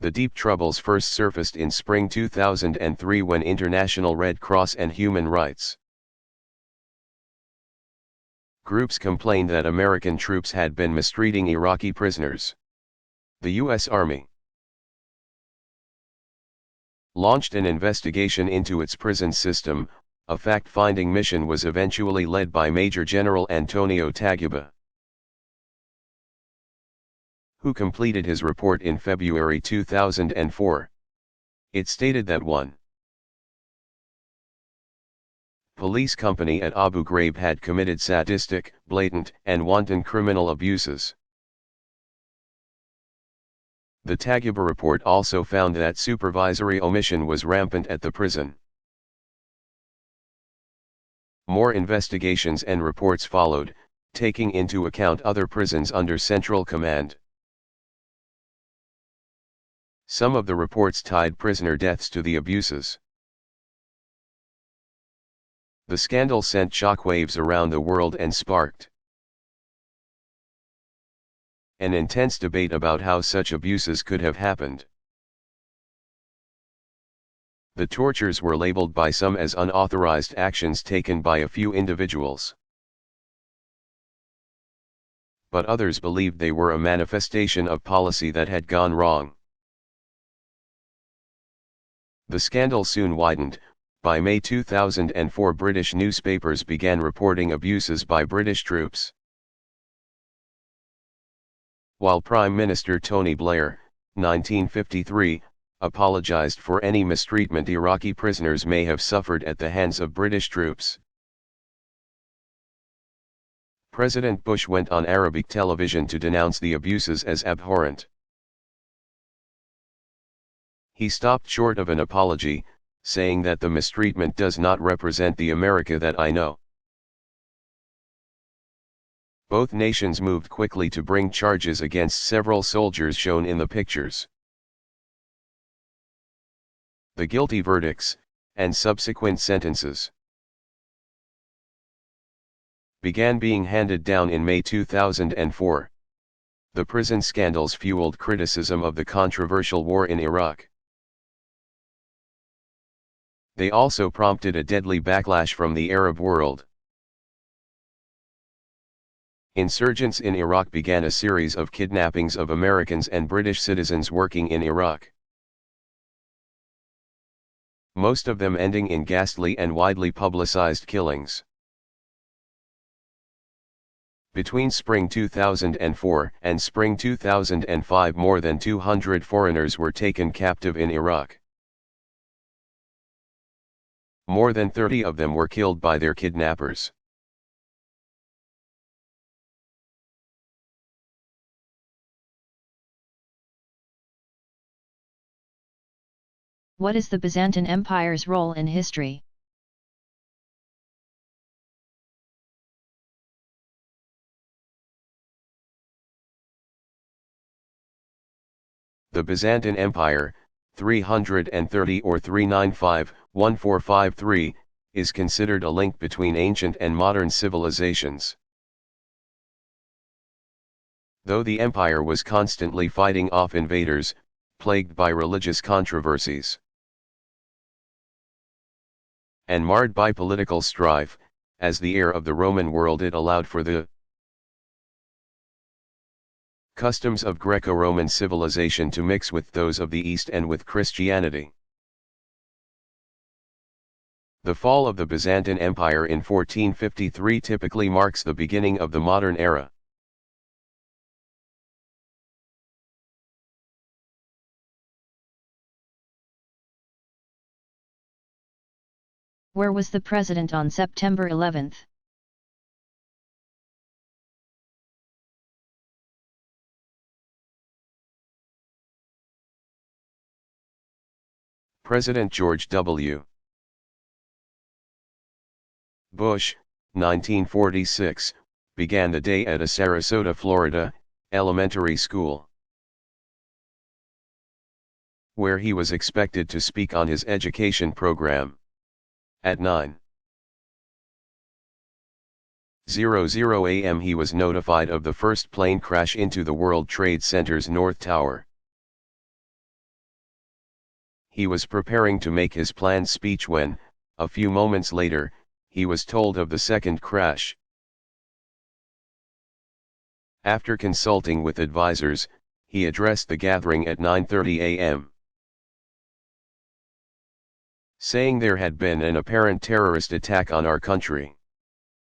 The deep troubles first surfaced in spring 2003 when International Red Cross and human rights groups complained that American troops had been mistreating Iraqi prisoners. The U.S. Army launched an investigation into its prison system. A fact-finding mission was eventually led by Major General Antonio Taguba, who completed his report in February 2004. It stated that one police company at Abu Ghraib had committed sadistic, blatant, and wanton criminal abuses. The Taguba report also found that supervisory omission was rampant at the prison. More investigations and reports followed, taking into account other prisons under central command. Some of the reports tied prisoner deaths to the abuses. The scandal sent shockwaves around the world and sparked an intense debate about how such abuses could have happened. The tortures were labeled by some as unauthorized actions taken by a few individuals, but others believed they were a manifestation of policy that had gone wrong. The scandal soon widened. By May 2004, British newspapers began reporting abuses by British troops. while Prime Minister Tony Blair, 1953, apologized for any mistreatment Iraqi prisoners may have suffered at the hands of British troops. President Bush went on Arabic television to denounce the abuses as abhorrent. He stopped short of an apology, saying that the mistreatment does not represent the America that I know. Both nations moved quickly to bring charges against several soldiers shown in the pictures. The guilty verdicts, and subsequent sentences, began being handed down in May 2004. The prison scandals fueled criticism of the controversial war in Iraq. They also prompted a deadly backlash from the Arab world. Insurgents in Iraq began a series of kidnappings of Americans and British citizens working in Iraq, most of them ending in ghastly and widely publicized killings. Between spring 2004 and spring 2005, more than 200 foreigners were taken captive in Iraq. More than 30 of them were killed by their kidnappers. What is the Byzantine Empire's role in history? The Byzantine Empire, 330 or 395-1453, is considered a link between ancient and modern civilizations. Though the empire was constantly fighting off invaders, plagued by religious controversies, and marred by political strife, as the heir of the Roman world, it allowed for the customs of Greco-Roman civilization to mix with those of the East and with Christianity. The fall of the Byzantine Empire in 1453 typically marks the beginning of the modern era. Where was the president on September 11? President George W. Bush, 1946, began the day at a Sarasota, Florida, elementary school, where he was expected to speak on his education program. At 9:00 a.m. he was notified of the first plane crash into the World Trade Center's North Tower. He was preparing to make his planned speech when, a few moments later, he was told of the second crash. After consulting with advisors, he addressed the gathering at 9:30 a.m. saying there had been an apparent terrorist attack on our country.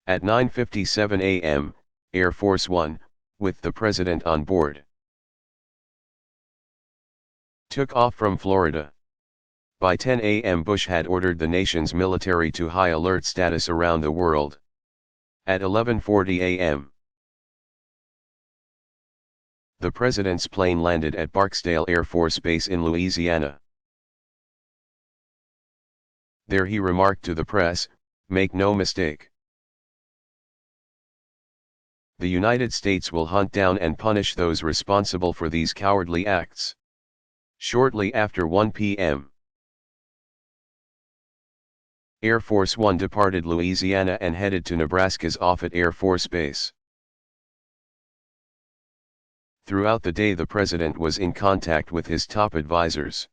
At 9:57 a.m., Air Force One, with the president on board, took off from Florida. By 10 a.m. Bush had ordered the nation's military to high alert status around the world. At 11:40 a.m., the president's plane landed at Barksdale Air Force Base in Louisiana. There he remarked to the press, "Make no mistake. The United States will hunt down and punish those responsible for these cowardly acts." Shortly after 1 p.m., Air Force One departed Louisiana and headed to Nebraska's Offutt Air Force Base. Throughout the day the president was in contact with his top advisors,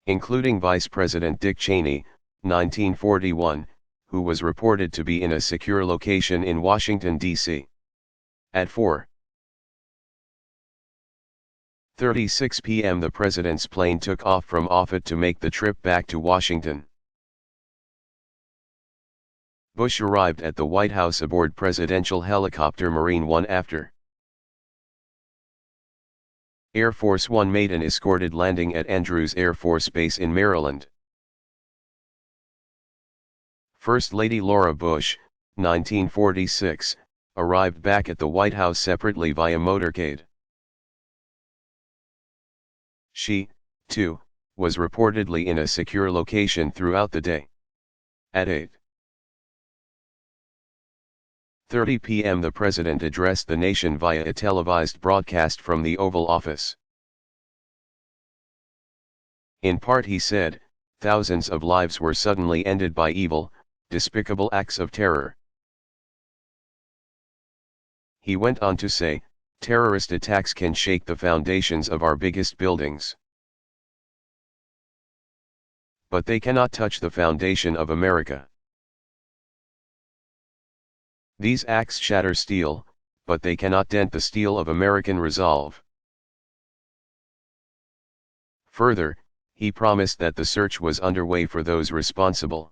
including Vice President Dick Cheney, 1941, who was reported to be in a secure location in Washington, D.C. At 4:36 p.m. the president's plane took off from Offutt to make the trip back to Washington. Bush arrived at the White House aboard presidential helicopter Marine One after Air Force One made an escorted landing at Andrews Air Force Base in Maryland. First Lady Laura Bush, 1946, arrived back at the White House separately via motorcade. She, too, was reportedly in a secure location throughout the day. At 8:30 p.m. the president addressed the nation via a televised broadcast from the Oval Office. In part he said, thousands of lives were suddenly ended by evil, despicable acts of terror. He went on to say, terrorist attacks can shake the foundations of our biggest buildings. But they cannot touch the foundation of America. These acts shatter steel, but they cannot dent the steel of American resolve. Further, he promised that the search was underway for those responsible.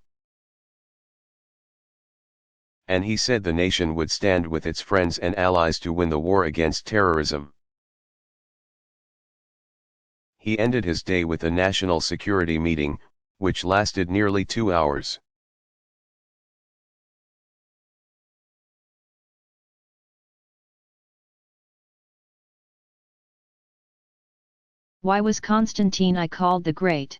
And he said the nation would stand with its friends and allies to win the war against terrorism. He ended his day with a national security meeting, which lasted nearly 2 hours. Why was Constantine I called the Great?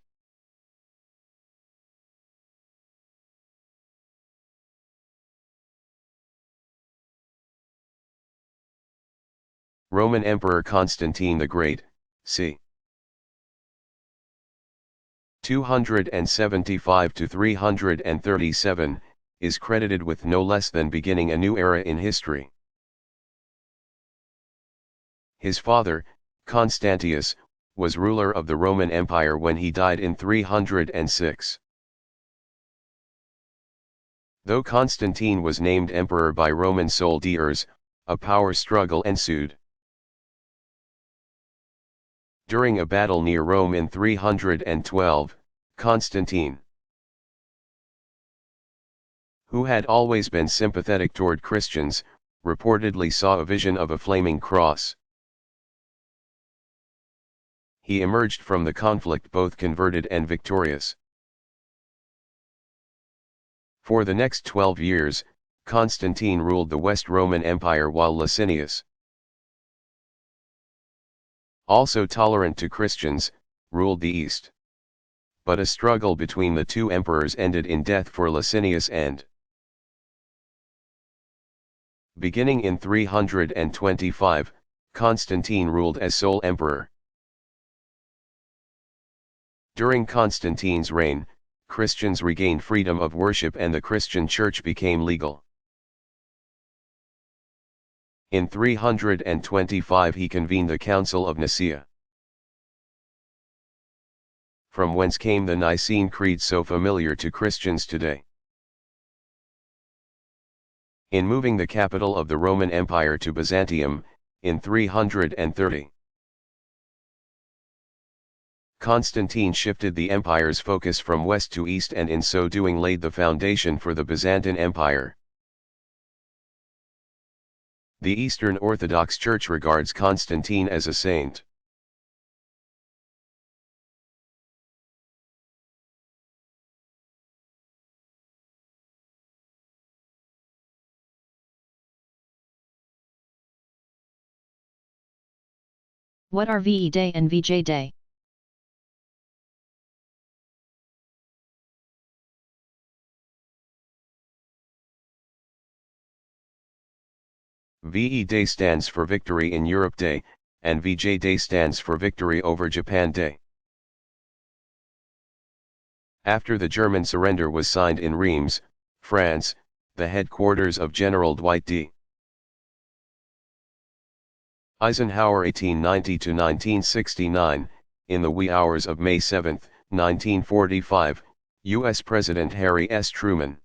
Roman Emperor Constantine the Great, c. 275 to 337, is credited with no less than beginning a new era in history. His father, Constantius, was ruler of the Roman Empire when he died in 306. Though Constantine was named emperor by Roman soldiers, a power struggle ensued. During a battle near Rome in 312, Constantine, who had always been sympathetic toward Christians, reportedly saw a vision of a flaming cross. He emerged from the conflict both converted and victorious. For the next 12 years, Constantine ruled the West Roman Empire while Licinius, also tolerant to Christians, ruled the East. But a struggle between the two emperors ended in death for Licinius and, beginning in 325, Constantine ruled as sole emperor. During Constantine's reign, Christians regained freedom of worship and the Christian Church became legal. In 325 he convened the Council of Nicaea, from whence came the Nicene Creed so familiar to Christians today. In moving the capital of the Roman Empire to Byzantium, in 330, Constantine shifted the empire's focus from west to east and in so doing laid the foundation for the Byzantine Empire. The Eastern Orthodox Church regards Constantine as a saint. What are VE Day and VJ Day? VE Day stands for Victory in Europe Day, and VJ Day stands for Victory over Japan Day. After the German surrender was signed in Reims, France, the headquarters of General Dwight D. Eisenhower 1890–1969, in the wee hours of May 7, 1945, U.S. President Harry S. Truman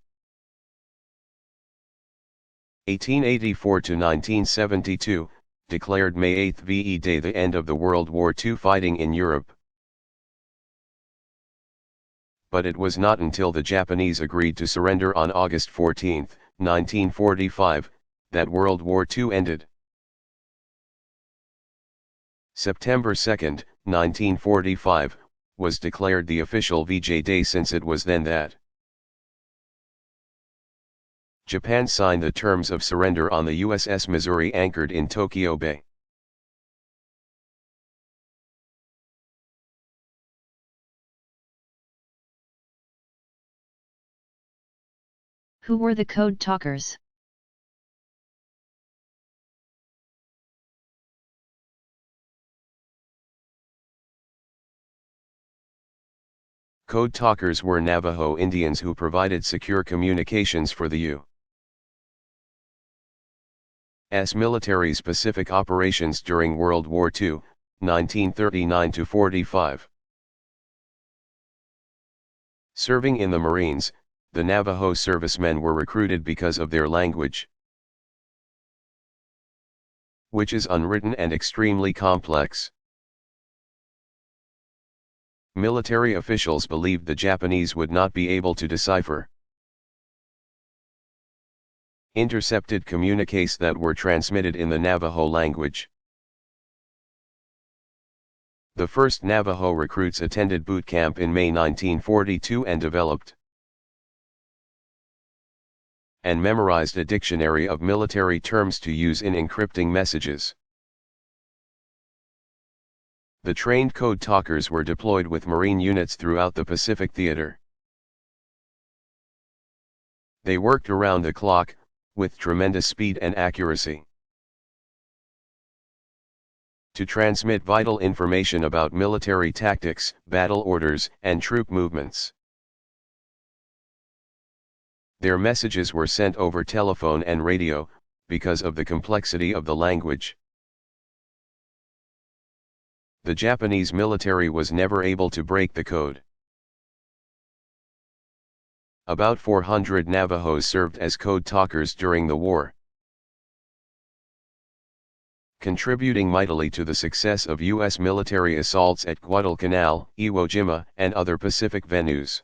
1884–1972, declared May 8 VE Day the end of the World War II fighting in Europe. but it was not until the Japanese agreed to surrender on August 14, 1945, that World War II ended. September 2, 1945, was declared the official VJ Day, since it was then that Japan signed the terms of surrender on the USS Missouri anchored in Tokyo Bay. Who were the code talkers? Code talkers were Navajo Indians who provided secure communications for the U.S. military-specific operations during World War II, 1939–45. Serving in the Marines, the Navajo servicemen were recruited because of their language, which is unwritten and extremely complex. Military officials believed the Japanese would not be able to decipher intercepted communiques that were transmitted in the Navajo language. The first Navajo recruits attended boot camp in May 1942 and developed and memorized a dictionary of military terms to use in encrypting messages. The trained code talkers were deployed with Marine units throughout the Pacific Theater. They worked around the clock, with tremendous speed and accuracy, to transmit vital information about military tactics, battle orders, and troop movements. Their messages were sent over telephone and radio, because of the complexity of the language. The Japanese military was never able to break the code. About 400 Navajos served as code talkers during the war, contributing mightily to the success of U.S. military assaults at Guadalcanal, Iwo Jima, and other Pacific venues.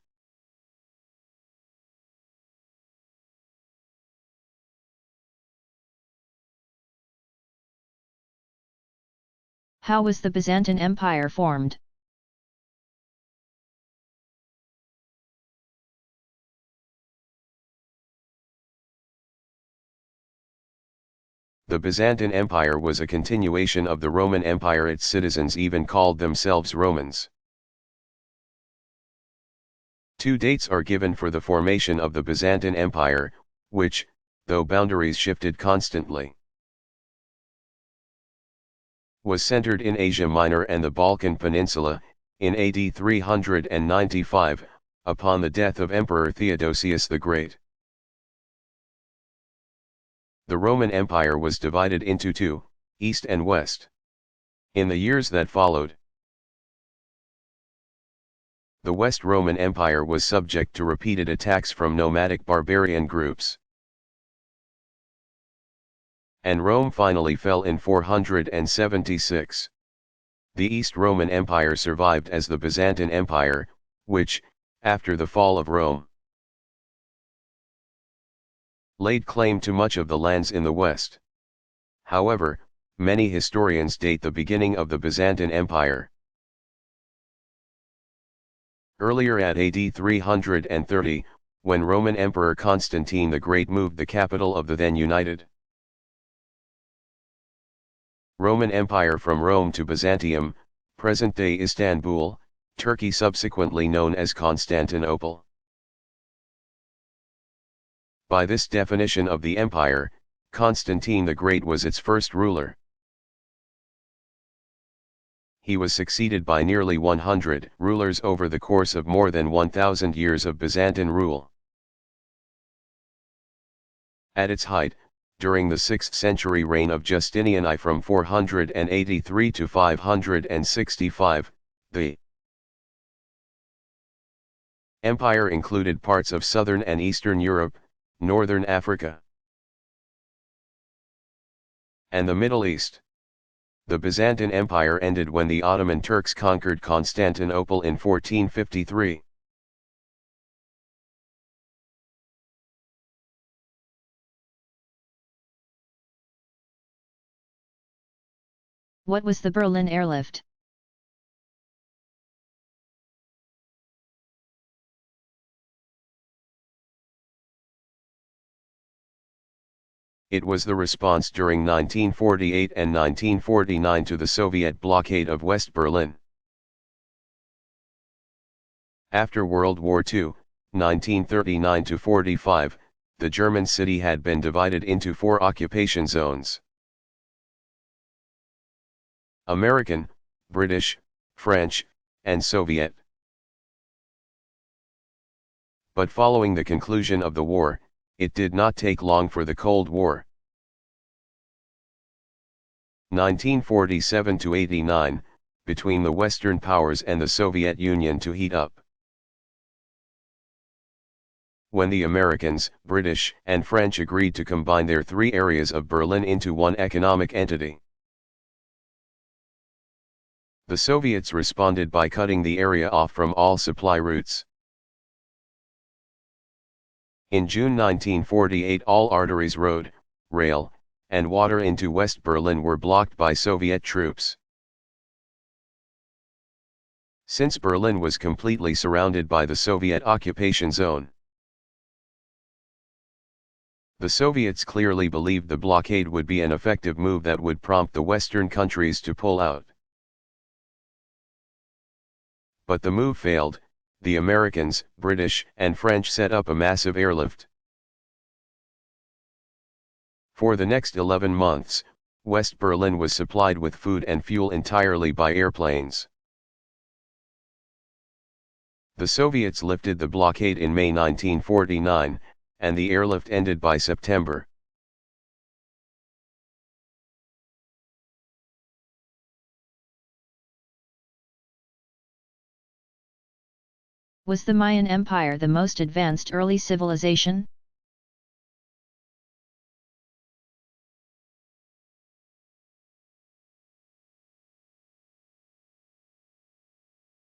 How was the Byzantine Empire formed? The Byzantine Empire was a continuation of the Roman Empire. Its citizens even called themselves Romans. Two dates are given for the formation of the Byzantine Empire, which, though boundaries shifted constantly, was centered in Asia Minor and the Balkan Peninsula. In AD 395, upon the death of Emperor Theodosius the Great, the Roman Empire was divided into two, East and West. In the years that followed, the West Roman Empire was subject to repeated attacks from nomadic barbarian groups, and Rome finally fell in 476. The East Roman Empire survived as the Byzantine Empire, which, after the fall of Rome, laid claim to much of the lands in the West. However, many historians date the beginning of the Byzantine Empire earlier, at AD 330, when Roman Emperor Constantine the Great moved the capital of the then united Roman Empire from Rome to Byzantium, present-day Istanbul, Turkey, subsequently known as Constantinople. By this definition of the empire, Constantine the Great was its first ruler. He was succeeded by nearly 100 rulers over the course of more than 1,000 years of Byzantine rule. At its height, during the 6th century reign of Justinian I from 483 to 565, the empire included parts of southern and eastern Europe, northern Africa, and the Middle East. The Byzantine Empire ended when the Ottoman Turks conquered Constantinople in 1453. What was the Berlin airlift? It was the response during 1948 and 1949 to the Soviet blockade of West Berlin. After World War II, 1939–45, the German city had been divided into 4 occupation zones: American, British, French, and Soviet. But following the conclusion of the war, it did not take long for the Cold War, 1947–89, between the Western powers and the Soviet Union to heat up. When the Americans, British, and French agreed to combine their 3 areas of Berlin into one economic entity, the Soviets responded by cutting the area off from all supply routes. In June 1948, all arteries, road, rail, and water into West Berlin were blocked by Soviet troops. Since Berlin was completely surrounded by the Soviet occupation zone, the Soviets clearly believed the blockade would be an effective move that would prompt the Western countries to pull out. But the move failed. The Americans, British, and French set up a massive airlift. For the next 11 months, West Berlin was supplied with food and fuel entirely by airplanes. The Soviets lifted the blockade in May 1949, and the airlift ended by September. Was the Mayan Empire the most advanced early civilization?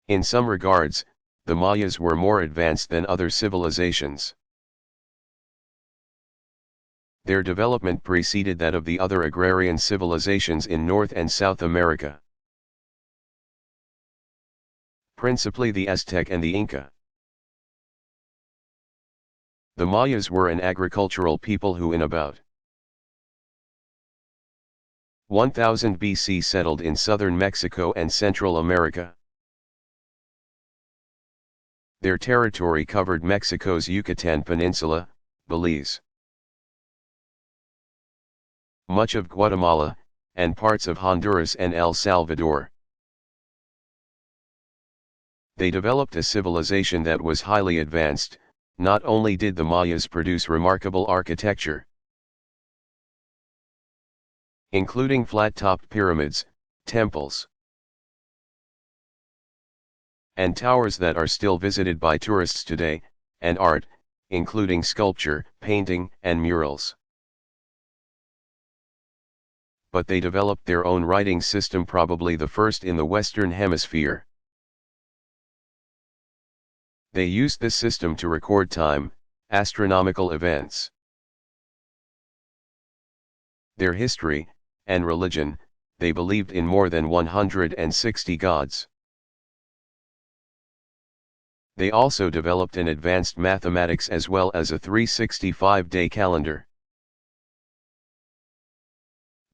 In some regards, the Mayas were more advanced than other civilizations. Their development preceded that of the other agrarian civilizations in North and South America, principally the Aztec and the Inca. The Mayas were an agricultural people who in about 1000 BC settled in southern Mexico and Central America. Their territory covered Mexico's Yucatan Peninsula, Belize, much of Guatemala, and parts of Honduras and El Salvador. They developed a civilization that was highly advanced. Not only did the Mayas produce remarkable architecture, including flat-topped pyramids, temples, and towers that are still visited by tourists today, and art, including sculpture, painting, and murals. But they developed their own writing system, probably the first in the Western Hemisphere. They used this system to record time, astronomical events, their history, and religion. They believed in more than 160 gods. They also developed an advanced mathematics as well as a 365-day calendar,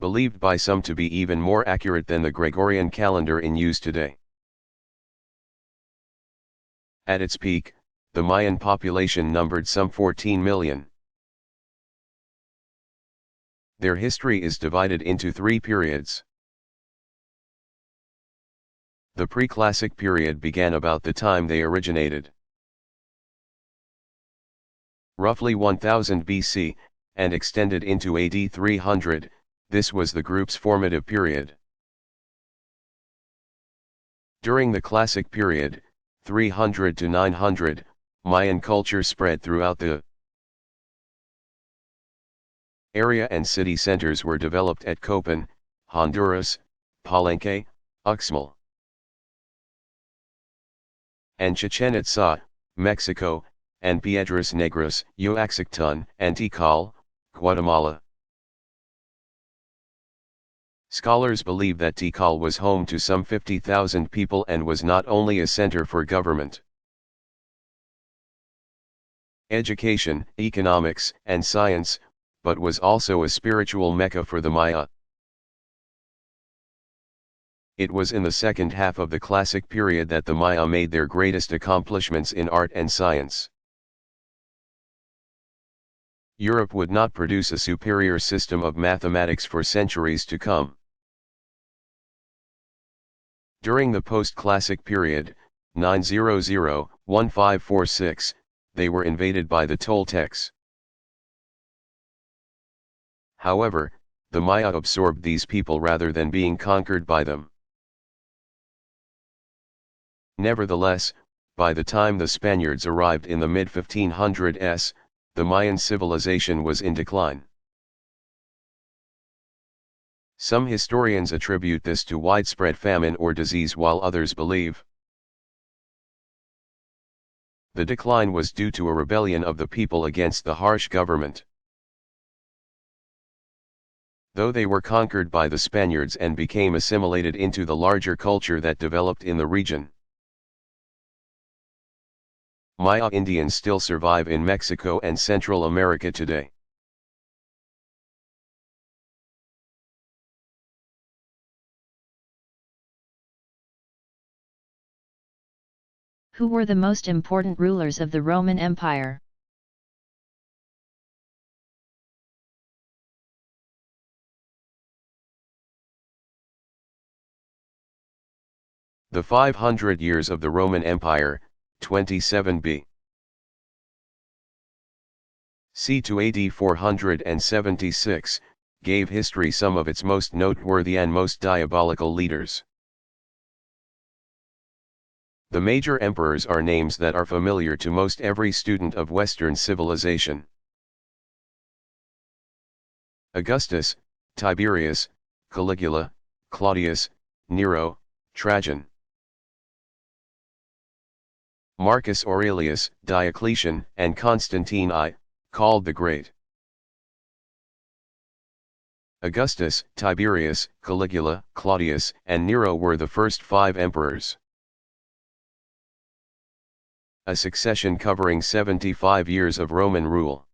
believed by some to be even more accurate than the Gregorian calendar in use today. At its peak, the Mayan population numbered some 14 million. Their history is divided into 3 periods. The pre-classic period began about the time they originated, roughly 1000 BC, and extended into AD 300. This was the group's formative period. During the classic period, 300 to 900, Mayan culture spread throughout the area and city centers were developed at Copan, Honduras, Palenque, Uxmal, and Chichen Itza, Mexico, and Piedras Negras, Uaxtlan, and Tikal, Guatemala. Scholars believe that Tikal was home to some 50,000 people and was not only a center for government, education, economics, and science, but was also a spiritual mecca for the Maya. It was in the second half of the Classic period that the Maya made their greatest accomplishments in art and science. Europe would not produce a superior system of mathematics for centuries to come. During the post-Classic period, 900-1546, they were invaded by the Toltecs. However, the Maya absorbed these people rather than being conquered by them. Nevertheless, by the time the Spaniards arrived in the mid-1500s, the Mayan civilization was in decline. Some historians attribute this to widespread famine or disease, while others believe the decline was due to a rebellion of the people against the harsh government. Though they were conquered by the Spaniards and became assimilated into the larger culture that developed in the region, Maya Indians still survive in Mexico and Central America today. Who were the most important rulers of the Roman Empire? The 500 years of the Roman Empire, 27 C to AD 476, gave history some of its most noteworthy and most diabolical leaders. The major emperors are names that are familiar to most every student of Western civilization: Augustus, Tiberius, Caligula, Claudius, Nero, Trajan, Marcus Aurelius, Diocletian, and Constantine I, called the Great. Augustus, Tiberius, Caligula, Claudius, and Nero were the first 5 emperors. A succession covering 75 years of Roman rule.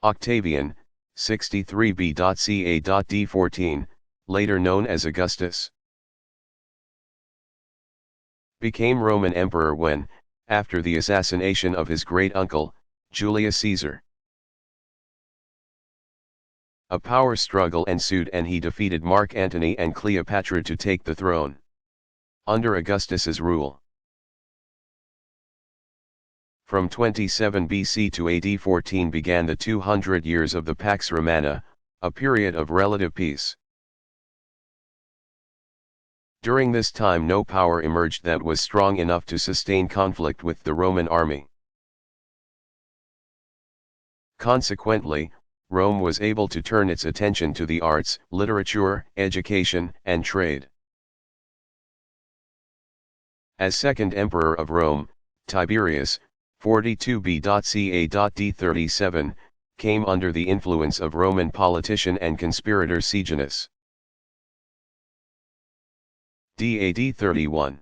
Octavian, 63 B.C.A.D. 14, later known as Augustus, became Roman emperor when, after the assassination of his great uncle, Julius Caesar, a power struggle ensued and he defeated Mark Antony and Cleopatra to take the throne. Under Augustus's rule, from 27 BC to AD 14 began the 200 years of the Pax Romana, a period of relative peace. During this time no power emerged that was strong enough to sustain conflict with the Roman army. Consequently, Rome was able to turn its attention to the arts, literature, education, and trade. As second emperor of Rome, Tiberius, 42 B.C.A.D. 37, came under the influence of Roman politician and conspirator Sejanus. AD 31.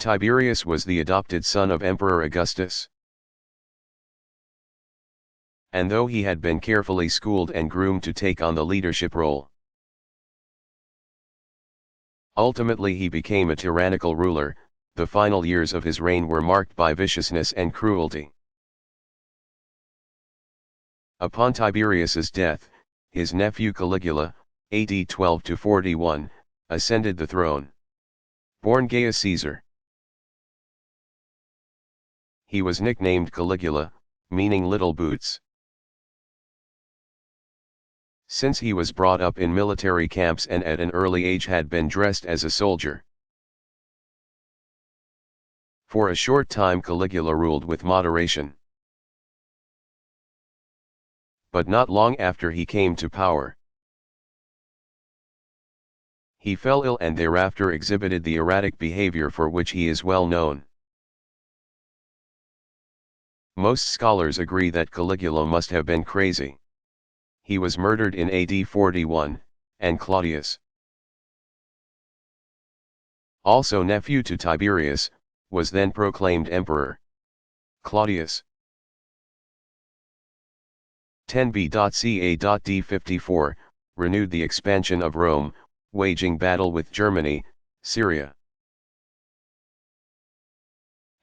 Tiberius was the adopted son of Emperor Augustus. And though he had been carefully schooled and groomed to take on the leadership role, ultimately he became a tyrannical ruler. The final years of his reign were marked by viciousness and cruelty. Upon Tiberius's death, his nephew Caligula, AD 12-41, ascended the throne. Born Gaius Caesar, he was nicknamed Caligula, meaning little boots, since he was brought up in military camps and at an early age had been dressed as a soldier. For a short time Caligula ruled with moderation, but not long after he came to power, he fell ill and thereafter exhibited the erratic behavior for which he is well known. Most scholars agree that Caligula must have been crazy. He was murdered in AD 41, and Claudius, also nephew to Tiberius, was then proclaimed emperor. Claudius. 10b.ca.d54, renewed the expansion of Rome, waging battle with Germany, Syria,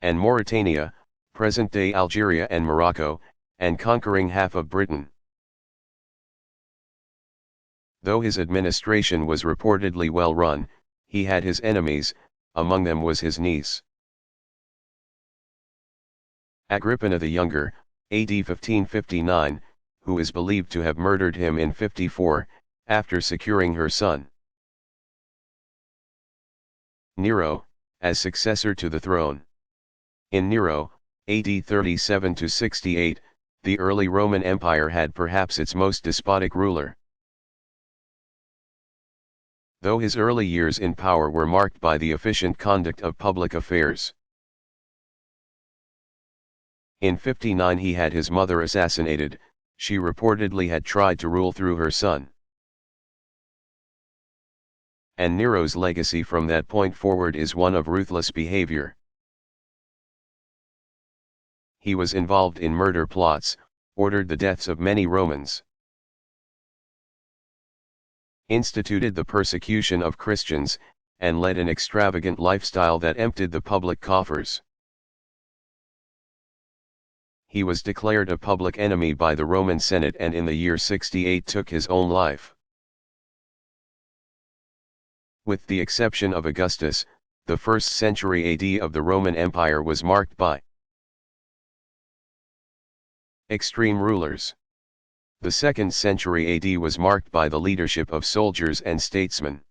and Mauritania, present-day Algeria and Morocco, and conquering half of Britain. Though his administration was reportedly well run, he had his enemies, among them was his niece Agrippina the Younger, AD 1559, who is believed to have murdered him in 54, after securing her son. Nero, as successor to the throne. In Nero, AD 37–68, the early Roman Empire had perhaps its most despotic ruler. Though his early years in power were marked by the efficient conduct of public affairs. In 59 he had his mother assassinated. She reportedly had tried to rule through her son. And Nero's legacy from that point forward is one of ruthless behavior. He was involved in murder plots, ordered the deaths of many Romans, instituted the persecution of Christians, and led an extravagant lifestyle that emptied the public coffers. He was declared a public enemy by the Roman Senate and in the year 68 took his own life. With the exception of Augustus, the 1st century AD of the Roman Empire was marked by extreme rulers. The 2nd century AD was marked by the leadership of soldiers and statesmen.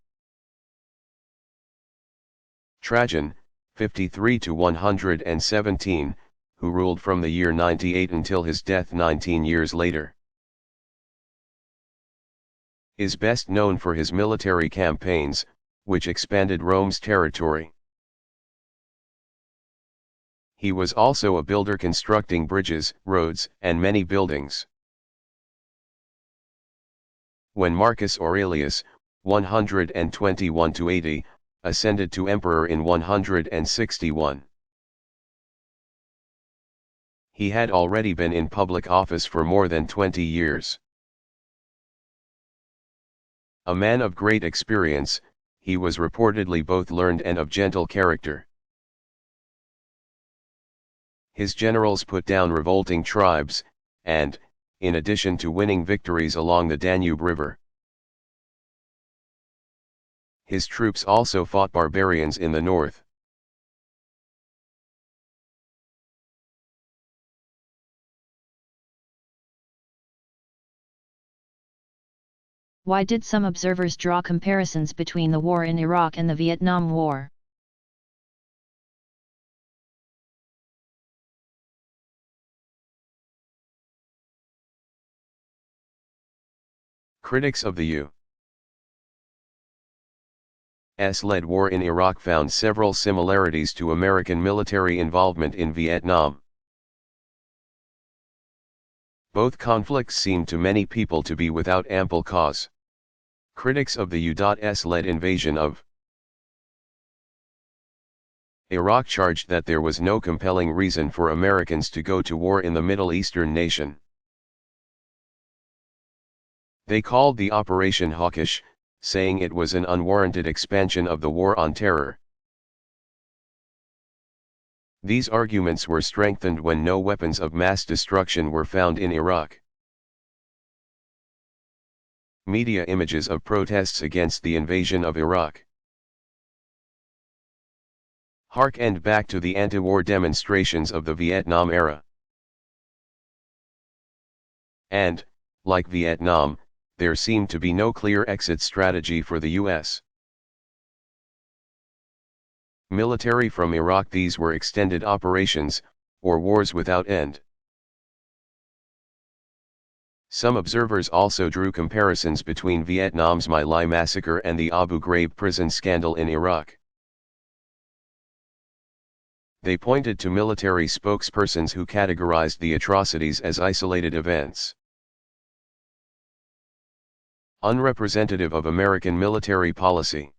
Trajan, 53–117, who ruled from the year 98 until his death 19 years later, is best known for his military campaigns, which expanded Rome's territory. He was also a builder constructing bridges, roads, and many buildings. When Marcus Aurelius, 121–80, ascended to emperor in 161, he had already been in public office for more than 20 years. A man of great experience, he was reportedly both learned and of gentle character. His generals put down revolting tribes, and, in addition to winning victories along the Danube River, his troops also fought barbarians in the north. Why did some observers draw comparisons between the war in Iraq and the Vietnam War? Critics of the U.S.-led war in Iraq found several similarities to American military involvement in Vietnam. Both conflicts seemed to many people to be without ample cause. Critics of the U.S.-led invasion of Iraq charged that there was no compelling reason for Americans to go to war in the Middle Eastern nation. They called the operation hawkish, saying it was an unwarranted expansion of the war on terror. These arguments were strengthened when no weapons of mass destruction were found in Iraq. Media images of protests against the invasion of Iraq harkened back to the anti-war demonstrations of the Vietnam era. And, like Vietnam, there seemed to be no clear exit strategy for the U.S. military from Iraq. These were extended operations, or wars without end. Some observers also drew comparisons between Vietnam's My Lai massacre and the Abu Ghraib prison scandal in Iraq. They pointed to military spokespersons who categorized the atrocities as isolated events, unrepresentative of American military policy.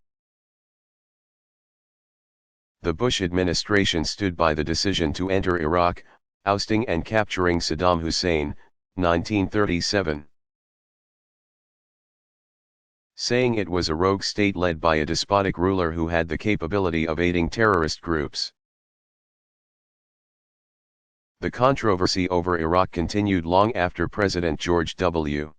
The Bush administration stood by the decision to enter Iraq, ousting and capturing Saddam Hussein, 1937. Saying it was a rogue state led by a despotic ruler who had the capability of aiding terrorist groups. The controversy over Iraq continued long after President George W.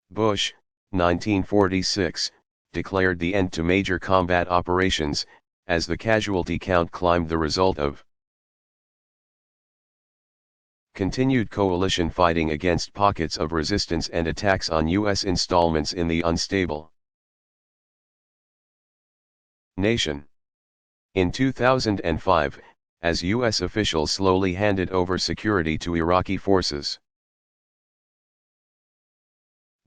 Bush, 1946, declared the end to major combat operations, as the casualty count climbed, the result of continued coalition fighting against pockets of resistance and attacks on U.S. installments in the unstable nation. In 2005, as U.S. officials slowly handed over security to Iraqi forces,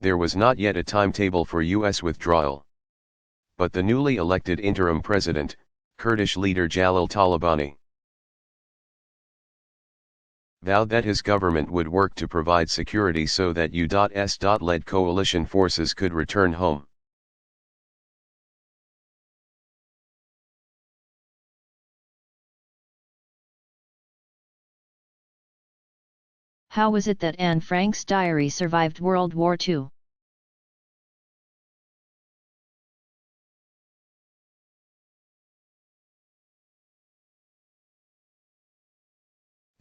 there was not yet a timetable for U.S. withdrawal. But the newly elected interim president, Kurdish leader Jalal Talabani, vowed that his government would work to provide security so that U.S.-led coalition forces could return home. How was it that Anne Frank's diary survived World War II?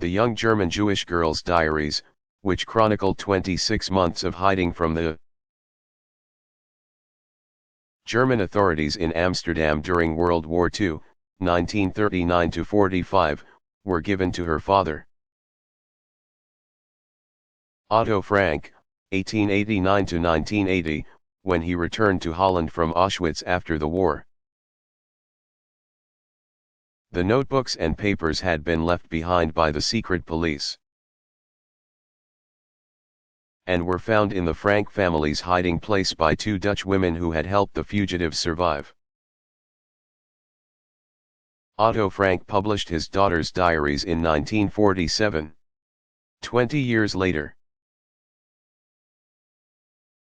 The young German Jewish girl's diaries, which chronicled 26 months of hiding from the German authorities in Amsterdam during World War II, 1939–45, were given to her father, Otto Frank, 1889–1980, when he returned to Holland from Auschwitz after the war. The notebooks and papers had been left behind by the secret police, and were found in the Frank family's hiding place by two Dutch women who had helped the fugitives survive. Otto Frank published his daughter's diaries in 1947. 20 years later,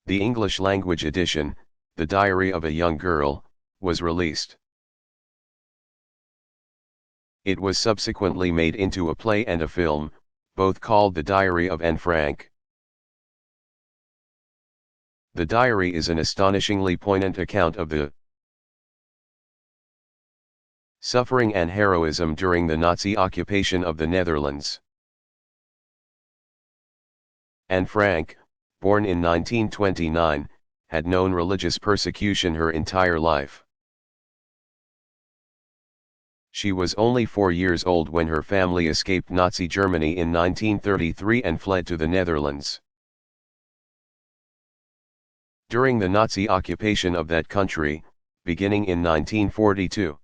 the English-language edition, The Diary of a Young Girl, was released. It was subsequently made into a play and a film, both called The Diary of Anne Frank. The diary is an astonishingly poignant account of the suffering and heroism during the Nazi occupation of the Netherlands. Anne Frank, born in 1929, had known religious persecution her entire life. She was only 4 years old when her family escaped Nazi Germany in 1933 and fled to the Netherlands. During the Nazi occupation of that country, beginning in 1942,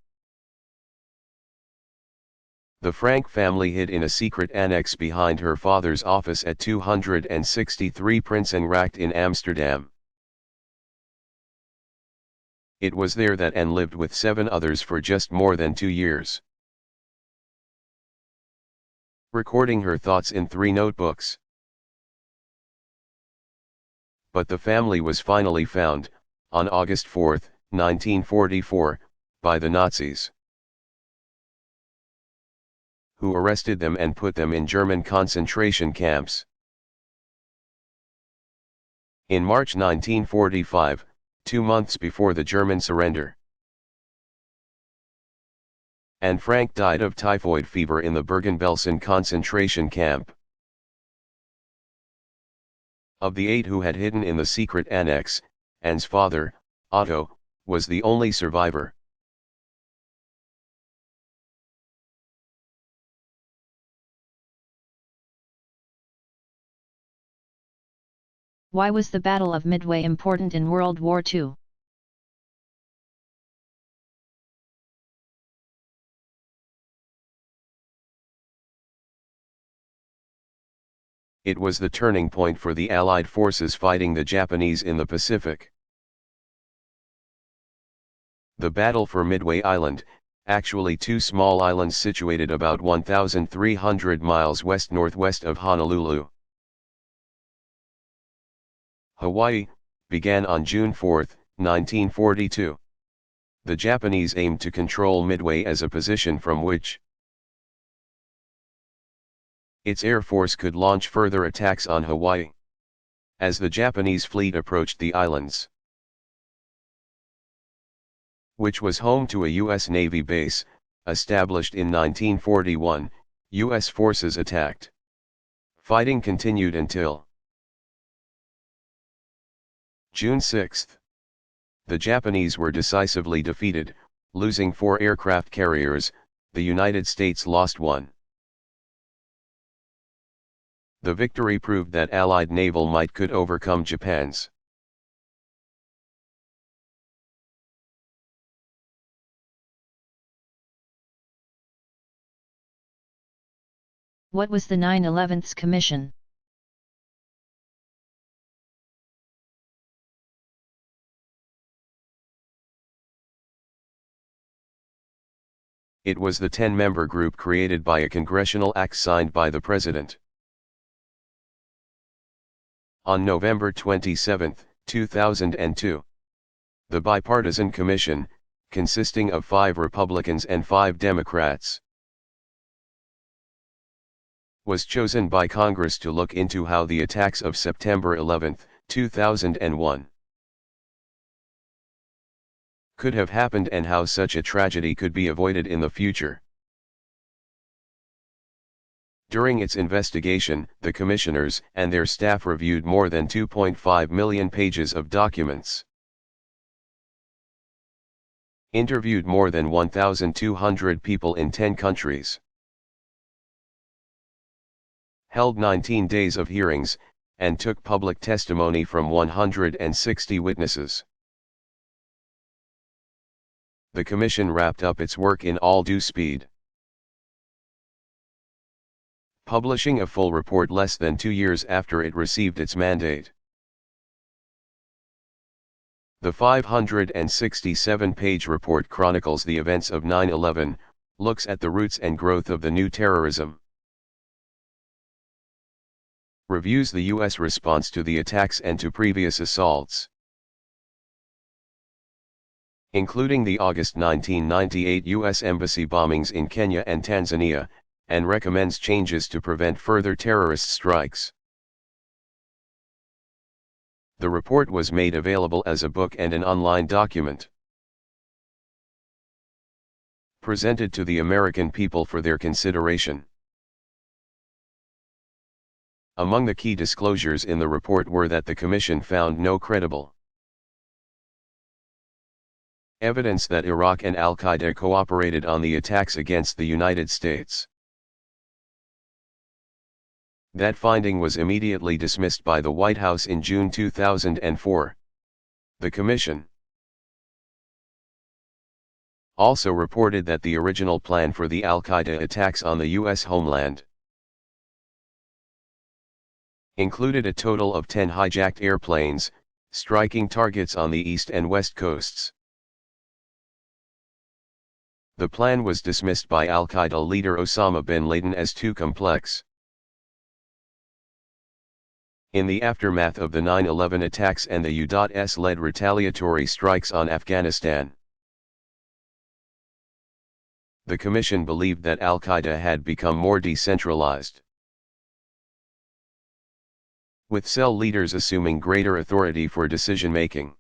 the Frank family hid in a secret annex behind her father's office at 263 Prinsengracht in Amsterdam. It was there that Anne lived with 7 others for just more than 2 years, recording her thoughts in 3 notebooks. But the family was finally found, on August 4, 1944, by the Nazis, who arrested them and put them in German concentration camps. In March 1945, 2 months before the German surrender, Anne Frank died of typhoid fever in the Bergen-Belsen concentration camp. Of the 8 who had hidden in the secret annex, Anne's father, Otto, was the only survivor. Why was the Battle of Midway important in World War II? It was the turning point for the Allied forces fighting the Japanese in the Pacific. The battle for Midway Island, actually 2 small islands situated about 1,300 miles west-northwest of Honolulu, Hawaii, began on June 4, 1942. the Japanese aimed to control Midway as a position from which its air force could launch further attacks on Hawaii. As the Japanese fleet approached the islands, which was home to a U.S. Navy base, established in 1941, U.S. forces attacked. Fighting continued until June 6. The Japanese were decisively defeated, losing 4 aircraft carriers. The United States lost 1. The victory proved that Allied naval might could overcome Japan's. What was the 9/11's commission? It was the 10-member group created by a congressional act signed by the President. On November 27, 2002, the bipartisan commission, consisting of 5 Republicans and 5 Democrats, was chosen by Congress to look into how the attacks of September 11, 2001, could have happened and how such a tragedy could be avoided in the future. During its investigation, the commissioners and their staff reviewed more than 2.5 million pages of documents, interviewed more than 1,200 people in 10 countries, held 19 days of hearings, and took public testimony from 160 witnesses. The commission wrapped up its work in all due speed, publishing a full report less than 2 years after it received its mandate. The 567-page report chronicles the events of 9/11, looks at the roots and growth of the new terrorism, reviews the U.S. response to the attacks and to previous assaults, including the August 1998 U.S. Embassy bombings in Kenya and Tanzania, and recommends changes to prevent further terrorist strikes. The report was made available as a book and an online document, presented to the American people for their consideration. Among the key disclosures in the report were that the Commission found no credible evidence that Iraq and Al-Qaeda cooperated on the attacks against the United States. That finding was immediately dismissed by the White House in June 2004. The Commission also reported that the original plan for the Al-Qaeda attacks on the U.S. homeland included a total of 10 hijacked airplanes, striking targets on the east and west coasts. The plan was dismissed by Al-Qaeda leader Osama bin Laden as too complex. In the aftermath of the 9/11 attacks and the U.S.-led retaliatory strikes on Afghanistan, the Commission believed that Al-Qaeda had become more decentralized, with cell leaders assuming greater authority for decision-making.